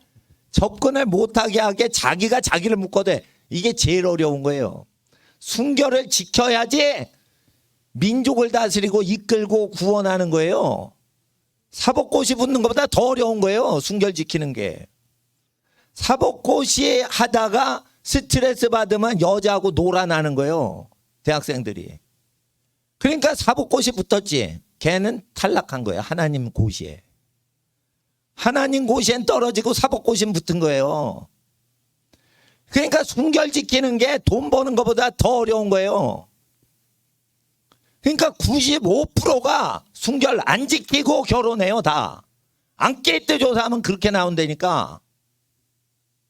접근을 못하게 하게 자기가 자기를 묶어대. 이게 제일 어려운 거예요. 순결을 지켜야지 민족을 다스리고 이끌고 구원하는 거예요. 사법고시 붙는 것보다 더 어려운 거예요. 순결 지키는 게. 사법고시 하다가 스트레스 받으면 여자하고 놀아나는 거예요. 대학생들이. 그러니까 사법고시 붙었지. 걔는 탈락한 거예요. 하나님 고시에. 하나님 고시엔 떨어지고 사법고시엔 붙은 거예요. 그러니까 순결 지키는 게 돈 버는 것보다 더 어려운 거예요. 그러니까 95%가 순결 안 지키고 결혼해요. 다. 안케이트 조사하면 그렇게 나온다니까.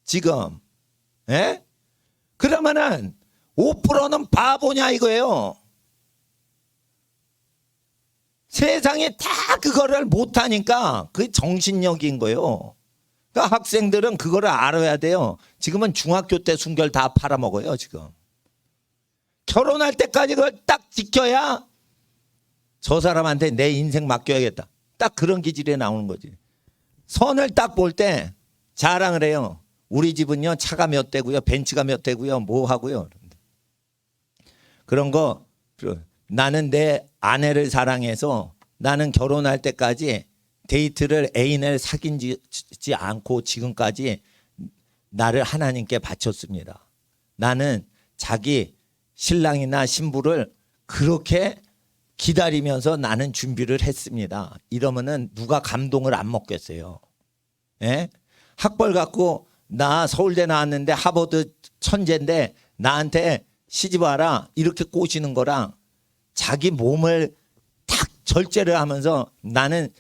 지금. 예? 그러면은 5%는 바보냐 이거예요. 세상에 다 그거를 못하니까 그게 정신력인 거예요. 그러니까 학생들은 그거를 알아야 돼요. 지금은 중학교 때 순결 다 팔아먹어요 지금. 결혼할 때까지 그걸 딱 지켜야 저 사람한테 내 인생 맡겨야겠다. 딱 그런 기질에 나오는 거지. 선을 딱 볼 때 자랑을 해요. 우리 집은요 차가 몇 대고요, 벤츠가 몇 대고요, 뭐 하고요. 그런 거 나는 내 아내를 사랑해서 나는 결혼할 때까지 데이트를 애인을 사귀지 않고 지금까지 나를 하나님께 바쳤습니다. 나는 자기 신랑이나 신부를 그렇게 기다리면서 나는 준비를 했습니다. 이러면은 누가 감동을 안 먹겠어요. 예? 학벌 갖고 나 서울대 나왔는데 하버드 천재인데 나한테 시집 와라 이렇게 꼬시는 거랑 자기 몸을 탁 절제를 하면서 나는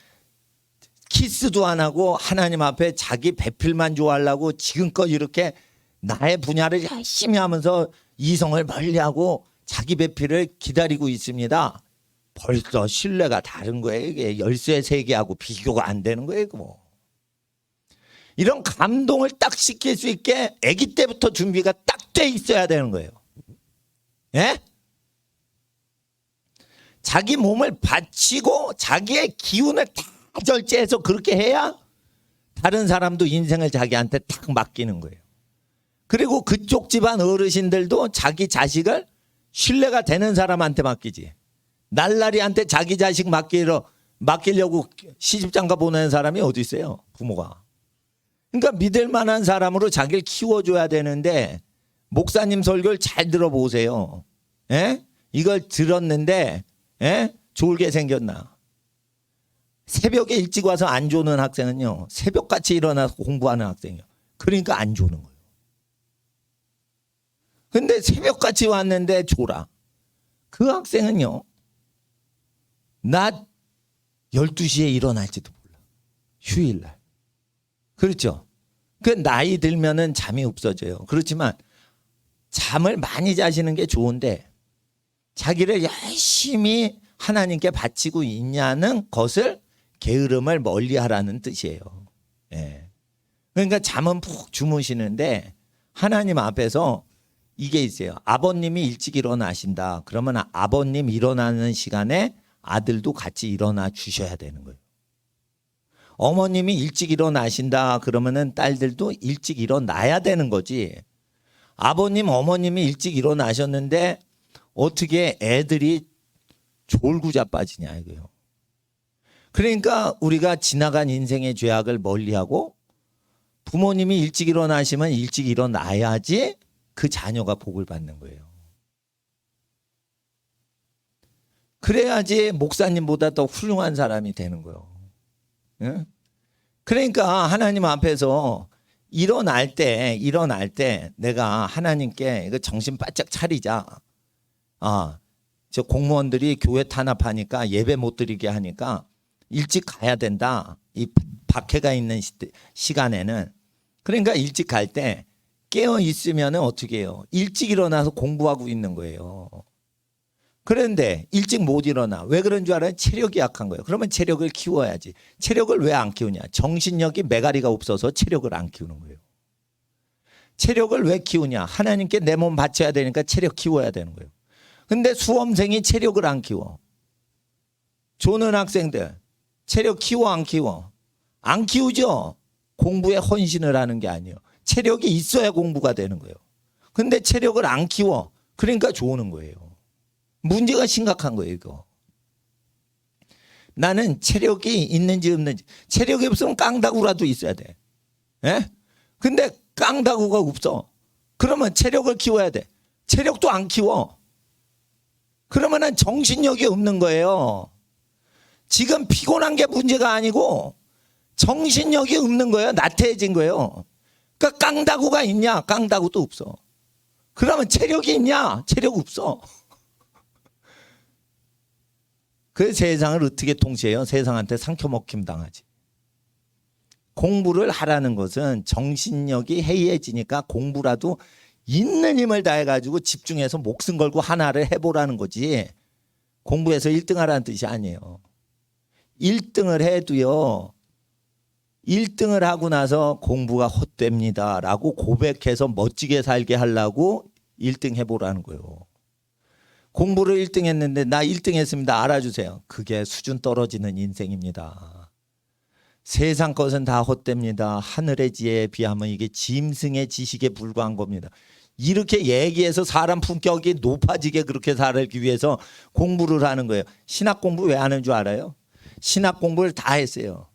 키스도 안 하고 하나님 앞에 자기 배필만 좋아하려고 지금껏 이렇게 나의 분야를 열심히 하면서 이성을 멀리하고 자기 배필을 기다리고 있습니다. 벌써 신뢰가 다른 거예요. 이게 열쇠 세계하고 비교가 안 되는 거예요. 뭐. 이런 감동을 딱 시킬 수 있게 아기 때부터 준비가 딱 돼 있어야 되는 거예요. 예? 자기 몸을 바치고 자기의 기운을 다 절제해서 그렇게 해야 다른 사람도 인생을 자기한테 딱 맡기는 거예요. 그리고 그쪽 집안 어르신들도 자기 자식을 신뢰가 되는 사람한테 맡기지. 날라리한테 자기 자식 맡기려고 시집장가 보내는 사람이 어디 있어요? 부모가. 그러니까 믿을 만한 사람으로 자기를 키워줘야 되는데 목사님 설교를 잘 들어보세요. 예? 이걸 들었는데 예? 졸게 생겼나? 새벽에 일찍 와서 안 조는 학생은요. 새벽같이 일어나서 공부하는 학생이요. 그러니까 안 조는 거예요. 근데 새벽같이 왔는데 졸아. 그 학생은요. 낮 12시에 일어날지도 몰라. 휴일날. 그렇죠. 그 나이 들면은 잠이 없어져요. 그렇지만 잠을 많이 자시는 게 좋은데 자기를 열심히 하나님께 바치고 있냐는 것을 게으름을 멀리하라는 뜻이에요. 예. 그러니까 잠은 푹 주무시는데 하나님 앞에서 이게 있어요. 아버님이 일찍 일어나신다. 그러면 아버님 일어나는 시간에 아들도 같이 일어나 주셔야 되는 거예요. 어머님이 일찍 일어나신다. 그러면은 딸들도 일찍 일어나야 되는 거지. 아버님, 어머님이 일찍 일어나셨는데 어떻게 애들이 졸고 자빠지냐 이거예요. 그러니까 우리가 지나간 인생의 죄악을 멀리하고 부모님이 일찍 일어나시면 일찍 일어나야지 그 자녀가 복을 받는 거예요. 그래야지 목사님보다 더 훌륭한 사람이 되는 거예요. 응? 그러니까 하나님 앞에서 일어날 때 내가 하나님께 이거 정신 바짝 차리자. 저 공무원들이 교회 탄압하니까 예배 못 드리게 하니까 일찍 가야 된다. 이 박해가 있는 시간에는. 그러니까 일찍 갈 때 깨어 있으면 어떻게 해요? 일찍 일어나서 공부하고 있는 거예요. 그런데 일찍 못 일어나. 왜 그런 줄 알아요? 체력이 약한 거예요. 그러면 체력을 키워야지. 체력을 왜 안 키우냐? 정신력이 메가리가 없어서 체력을 안 키우는 거예요. 체력을 왜 키우냐? 하나님께 내 몸 바쳐야 되니까 체력 키워야 되는 거예요. 근데 수험생이 체력을 안 키워. 조는 학생들 체력 키워 안 키워? 안 키우죠. 공부에 헌신을 하는 게 아니에요. 체력이 있어야 공부가 되는 거예요. 근데 체력을 안 키워. 그러니까 좋은 거예요. 문제가 심각한 거예요, 이거. 나는 체력이 있는지 없는지. 체력이 없으면 깡다구라도 있어야 돼. 예? 근데 깡다구가 없어. 그러면 체력을 키워야 돼. 체력도 안 키워. 그러면은 정신력이 없는 거예요. 지금 피곤한 게 문제가 아니고 정신력이 없는 거예요. 나태해진 거예요. 그러니까 깡다구가 있냐? 깡다구도 없어. 그러면 체력이 있냐? 체력 없어. 그 세상을 어떻게 통치해요? 세상한테 상처먹힘 당하지. 공부를 하라는 것은 정신력이 해이해지니까 공부라도 있는 힘을 다해가지고 집중해서 목숨 걸고 하나를 해보라는 거지. 공부해서 1등 하라는 뜻이 아니에요. 1등을 해도요. 1등을 하고 나서 공부가 헛됩니다 라고 고백해서 멋지게 살게 하려고 1등 해보라는 거예요. 공부를 1등 했는데 나 1등 했습니다. 알아주세요. 그게 수준 떨어지는 인생입니다. 세상 것은 다 헛됩니다. 하늘의 지혜에 비하면 이게 짐승의 지식에 불과한 겁니다. 이렇게 얘기해서 사람 품격이 높아지게 그렇게 살기 위해서 공부를 하는 거예요. 신학 공부 왜 하는 줄 알아요? 신학 공부를 다 했어요.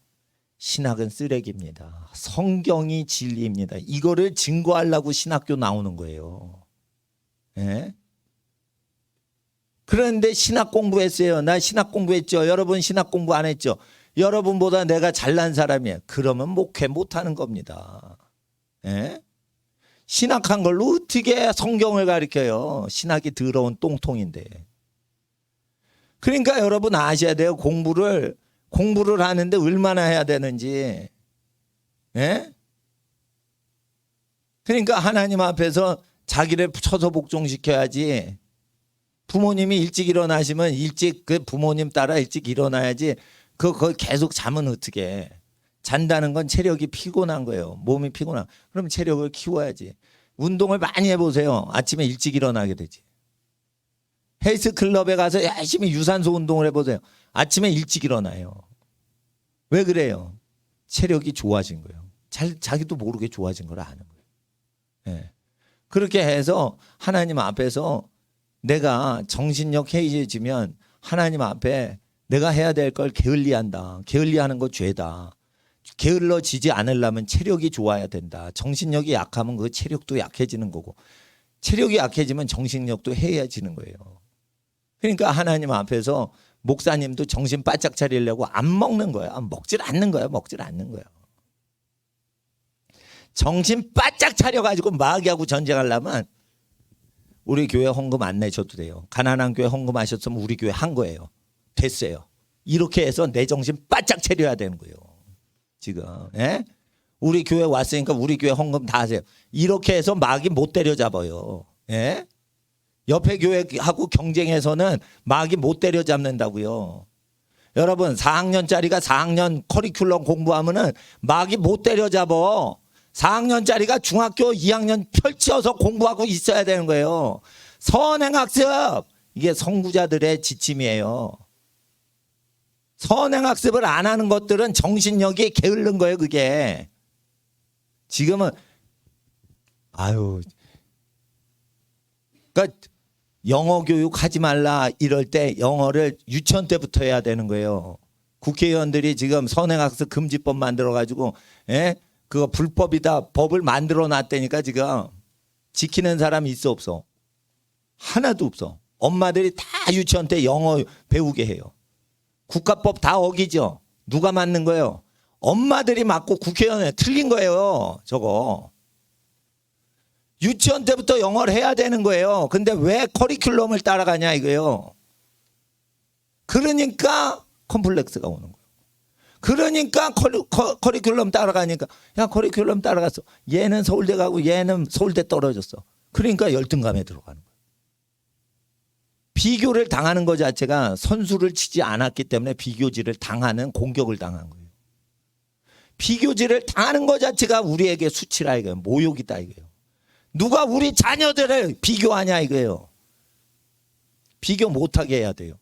신학은 쓰레기입니다. 성경이 진리입니다. 이거를 증거하려고 신학교 나오는 거예요. 예? 그런데 신학 공부했어요. 나 신학 공부했죠. 여러분 신학 공부 안 했죠. 여러분보다 내가 잘난 사람이에요. 그러면 목회 못하는 겁니다. 예? 신학한 걸로 어떻게 성경을 가르쳐요? 신학이 더러운 똥통인데. 그러니까 여러분 아셔야 돼요. 공부를 하는데 얼마나 해야 되는지. 예? 그러니까 하나님 앞에서 자기를 쳐서 복종시켜야지. 부모님이 일찍 일어나시면 일찍 그 부모님 따라 일찍 일어나야지. 그거 계속 자면 어떻게? 잔다는 건 체력이 피곤한 거예요. 몸이 피곤한. 그럼 체력을 키워야지. 운동을 많이 해보세요. 아침에 일찍 일어나게 되지. 헬스클럽에 가서 열심히 유산소 운동을 해보세요. 아침에 일찍 일어나요. 왜 그래요? 체력이 좋아진 거예요. 자기도 모르게 좋아진 걸 아는 거예요. 예. 그렇게 해서 하나님 앞에서 내가 정신력 해이해지면 하나님 앞에 내가 해야 될 걸 게을리한다. 게을리하는 거 죄다. 게을러지지 않으려면 체력이 좋아야 된다. 정신력이 약하면 그 체력도 약해지는 거고 체력이 약해지면 정신력도 해이해지는 거예요. 그러니까 하나님 앞에서 목사님도 정신 바짝 차리려고 안 먹는 거야. 먹질 않는 거야. 먹질 않는 거야. 정신 바짝 차려가지고 마귀하고 전쟁하려면 우리 교회 헌금 안 내셔도 돼요. 가난한 교회 헌금하셨으면 우리 교회 한 거예요. 됐어요. 이렇게 해서 내 정신 바짝 차려야 되는 거예요. 지금 예? 우리 교회 왔으니까 우리 교회 헌금 다 하세요. 이렇게 해서 마귀 못 때려잡아요. 예? 옆에 교회하고 경쟁해서는 마귀 못 때려잡는다고요. 여러분 4학년짜리가 4학년 커리큘럼 공부하면은 마귀 못 때려잡어. 4학년짜리가 중학교 2학년 펼쳐서 공부하고 있어야 되는 거예요. 선행학습 이게 선구자들의 지침이에요. 선행학습을 안 하는 것들은 정신력이 게으른 거예요. 그게 지금은 그러니까 영어 교육 하지 말라 이럴 때 영어를 유치원 때부터 해야 되는 거예요. 국회의원들이 지금 선행학습 금지법 만들어 가지고 그거 불법이다 법을 만들어 놨다니까 지금 지키는 사람이 있어 없어? 하나도 없어. 엄마들이 다 유치원 때 영어 배우게 해요. 국가법 다 어기죠. 누가 맞는 거예요? 엄마들이 맞고 국회의원에 틀린 거예요. 저거. 유치원 때부터 영어를 해야 되는 거예요. 근데 왜 커리큘럼을 따라가냐 이거예요. 그러니까 컴플렉스가 오는 거예요. 그러니까 커리큘럼 따라가니까 야 커리큘럼 따라갔어. 얘는 서울대 가고 얘는 서울대 떨어졌어. 그러니까 열등감에 들어가는 거예요. 비교를 당하는 것 자체가 선수를 치지 않았기 때문에 비교질을 당하는 공격을 당한 거예요. 비교질을 당하는 것 자체가 우리에게 수치라 이거예요. 모욕이다 이거예요. 누가 우리 자녀들을 비교하냐 이거예요. 비교 못하게 해야 돼요.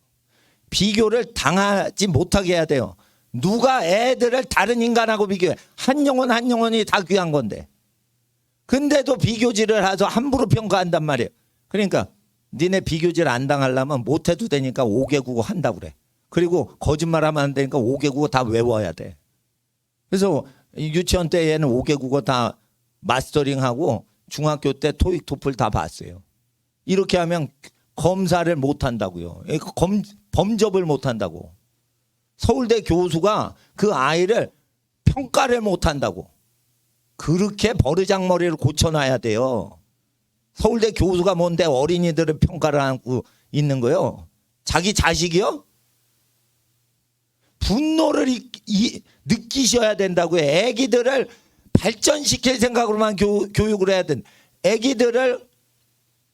비교를 당하지 못하게 해야 돼요. 누가 애들을 다른 인간하고 비교해. 한 영혼 한 영혼이 다 귀한 건데. 근데도 비교질을 해서 함부로 평가한단 말이에요. 그러니까 니네 비교질 안 당하려면 못해도 되니까 5개 국어 한다고 그래. 그리고 거짓말하면 안 되니까 5개 국어 다 외워야 돼. 그래서 유치원 때 얘는 5개 국어 다 마스터링하고 중학교 때 토익 토플 다 봤어요. 이렇게 하면 검사를 못 한다고요. 범접을 못 한다고. 서울대 교수가 그 아이를 평가를 못 한다고. 그렇게 버르장머리를 고쳐놔야 돼요. 서울대 교수가 뭔데 어린이들을 평가를 하고 있는 거예요. 자기 자식이요? 분노를 느끼셔야 된다고요. 애기들을 발전시킬 생각으로만 교육을 해야 된다. 애기들을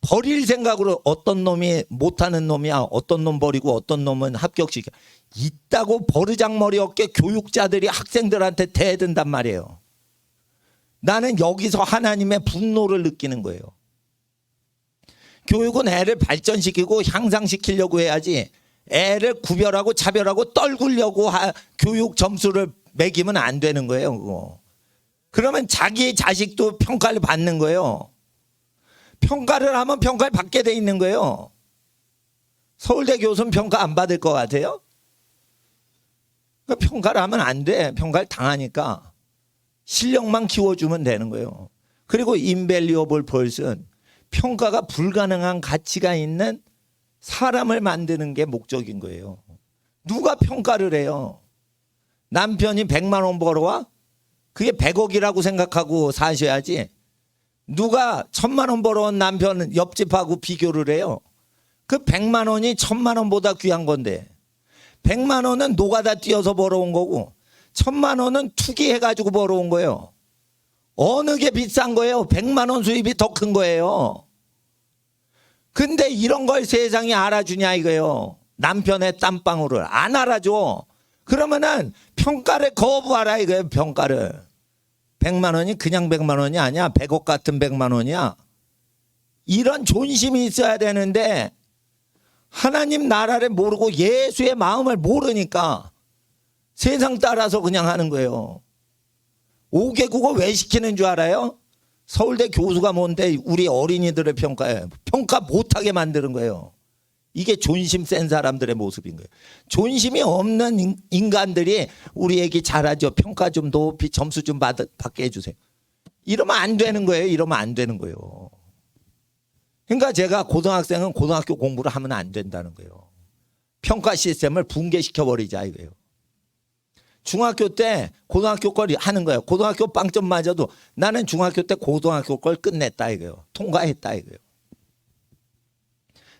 버릴 생각으로 어떤 놈이 못하는 놈이야. 어떤 놈 버리고 어떤 놈은 합격시켜. 있다고 버르장머리 없게 교육자들이 학생들한테 대든단 말이에요. 나는 여기서 하나님의 분노를 느끼는 거예요. 교육은 애를 발전시키고 향상시키려고 해야지 애를 구별하고 차별하고 떨구려고 교육 점수를 매기면 안 되는 거예요. 그거. 그러면 자기 자식도 평가를 받는 거예요. 평가를 하면 평가를 받게 돼 있는 거예요. 서울대 교수는 평가 안 받을 것 같아요? 그러니까 평가를 하면 안 돼. 평가를 당하니까 실력만 키워주면 되는 거예요. 그리고 invaluable person, 평가가 불가능한 가치가 있는 사람을 만드는 게 목적인 거예요. 누가 평가를 해요? 남편이 100만 원 벌어와? 그게 100억이라고 생각하고 사셔야지. 누가 1000만 원 벌어온 남편 옆집하고 비교를 해요? 그 100만 원이 1000만 원보다 귀한 건데 100만 원은 노가다 뛰어서 벌어온 거고 1000만 원은 투기해가지고 벌어온 거예요. 어느 게 비싼 거예요? 100만 원 수입이 더 큰 거예요. 근데 이런 걸 세상이 알아주냐 이거예요. 남편의 땀방울을 안 알아줘. 그러면은 평가를 거부하라 이거예요. 평가를. 100만 원이 그냥 100만 원이 아니야. 100억 같은 100만 원이야. 이런 존심이 있어야 되는데 하나님 나라를 모르고 예수의 마음을 모르니까 세상 따라서 그냥 하는 거예요. 5개국어 왜 시키는 줄 알아요? 서울대 교수가 뭔데 우리 어린이들을 평가해. 평가 못하게 만드는 거예요. 이게 존심 센 사람들의 모습인 거예요. 존심이 없는 인간들이 우리 애기 잘하죠. 평가 좀 높이 점수 좀 받게 해주세요. 이러면 안 되는 거예요. 이러면 안 되는 거예요. 그러니까 제가 고등학생은 고등학교 공부를 하면 안 된다는 거예요. 평가 시스템을 붕괴시켜버리자 이거예요. 중학교 때 고등학교 걸 하는 거예요. 고등학교 빵점 맞아도 나는 중학교 때 고등학교 걸 끝냈다 이거예요. 통과했다 이거예요.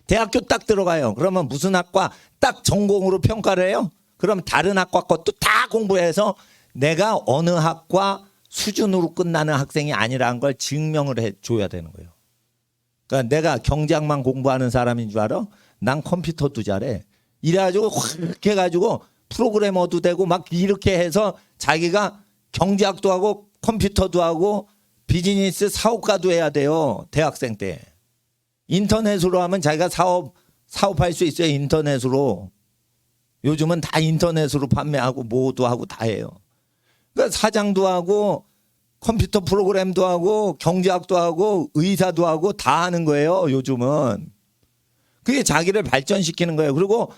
대학교 딱 들어가요. 그러면 무슨 학과 딱 전공으로 평가를 해요? 그럼 다른 학과 것도 다 공부해서 내가 어느 학과 수준으로 끝나는 학생이 아니라는 걸 증명을 해줘야 되는 거예요. 그러니까 내가 경제학만 공부하는 사람인 줄 알아? 난 컴퓨터도 잘해. 이래가지고 확 해가지고 프로그래머도 되고 막 이렇게 해서 자기가 경제학도 하고 컴퓨터도 하고 비즈니스 사업가도 해야 돼요. 대학생 때. 인터넷으로 하면 자기가 사업할 수 있어요. 인터넷으로. 요즘은 다 인터넷으로 판매하고 뭐도 하고 다 해요. 그러니까 사장도 하고 컴퓨터 프로그램도 하고 경제학도 하고 의사도 하고 다 하는 거예요. 요즘은. 그게 자기를 발전시키는 거예요. 그리고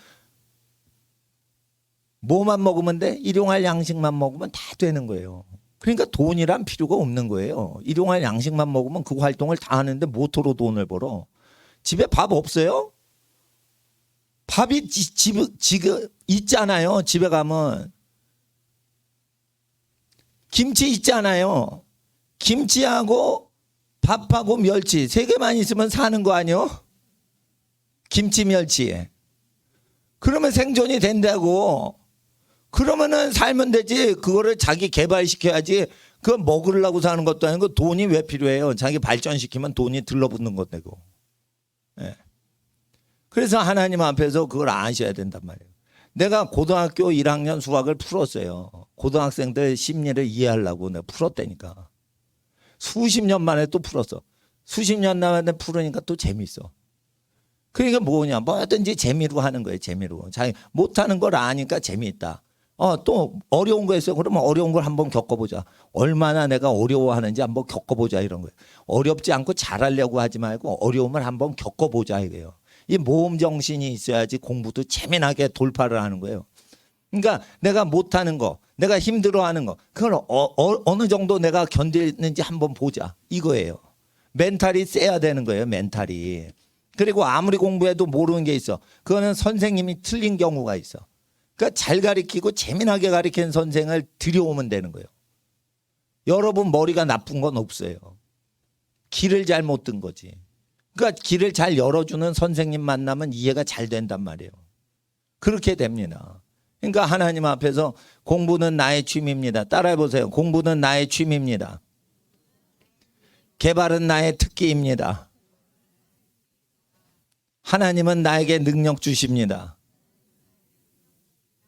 뭐만 먹으면 돼? 일용할 양식만 먹으면 다 되는 거예요. 그러니까 돈이란 필요가 없는 거예요. 일용할 양식만 먹으면 그 활동을 다 하는데 모토로 돈을 벌어. 집에 밥 없어요? 밥이 지금 있잖아요. 집에 가면. 김치 있잖아요. 김치하고 밥하고 멸치 3개만 있으면 사는 거 아니요? 김치 멸치. 그러면 생존이 된다고. 그러면은 살면 되지. 그거를 자기 개발시켜야지. 그거 먹으려고 사는 것도 아니고 돈이 왜 필요해요? 자기 발전시키면 돈이 들러붙는 것되고. 네. 그래서 하나님 앞에서 그걸 아셔야 된단 말이에요. 내가 고등학교 1학년 수학을 풀었어요. 고등학생들 심리를 이해하려고 내가 풀었다니까. 수십 년 만에 또 풀었어. 수십 년 만에 풀으니까 또 재밌어. 그러니까 뭐냐, 뭐든지 재미로 하는 거예요. 재미로. 자기 못하는 걸 아니까 재미있다. 또 어려운 거 있어요. 그러면 어려운 걸 한번 겪어보자. 얼마나 내가 어려워하는지 한번 겪어보자 이런 거예요. 어렵지 않고 잘하려고 하지 말고 어려움을 한번 겪어보자 이거예요. 이 모험 정신이 있어야지 공부도 재미나게 돌파를 하는 거예요. 그러니까 내가 못하는 거, 내가 힘들어하는 거, 그걸 어느 정도 내가 견디는지 한번 보자 이거예요. 멘탈이 세야 되는 거예요. 멘탈이. 그리고 아무리 공부해도 모르는 게 있어. 그거는 선생님이 틀린 경우가 있어. 그러니까 잘 가르치고 재미나게 가르치는 선생을 들여오면 되는 거예요. 여러분 머리가 나쁜 건 없어요. 길을 잘못 든 거지. 그러니까 길을 잘 열어주는 선생님 만나면 이해가 잘 된단 말이에요. 그렇게 됩니다. 그러니까 하나님 앞에서 공부는 나의 취미입니다. 따라해보세요. 공부는 나의 취미입니다. 개발은 나의 특기입니다. 하나님은 나에게 능력 주십니다.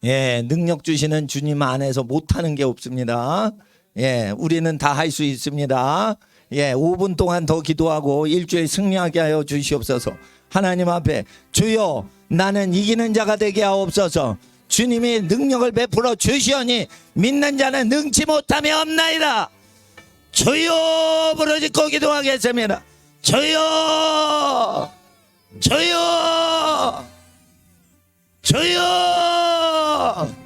예, 능력 주시는 주님 안에서 못하는 게 없습니다. 예, 우리는 다 할 수 있습니다. 예, 5분 동안 더 기도하고 일주일 승리하게 하여 주시옵소서. 하나님 앞에 주여 나는 이기는 자가 되게 하옵소서. 주님이 능력을 베풀어 주시오니 믿는 자는 능치 못함이 없나이다. 주여 부르짖고 기도하겠습니다. 주여 주여 주여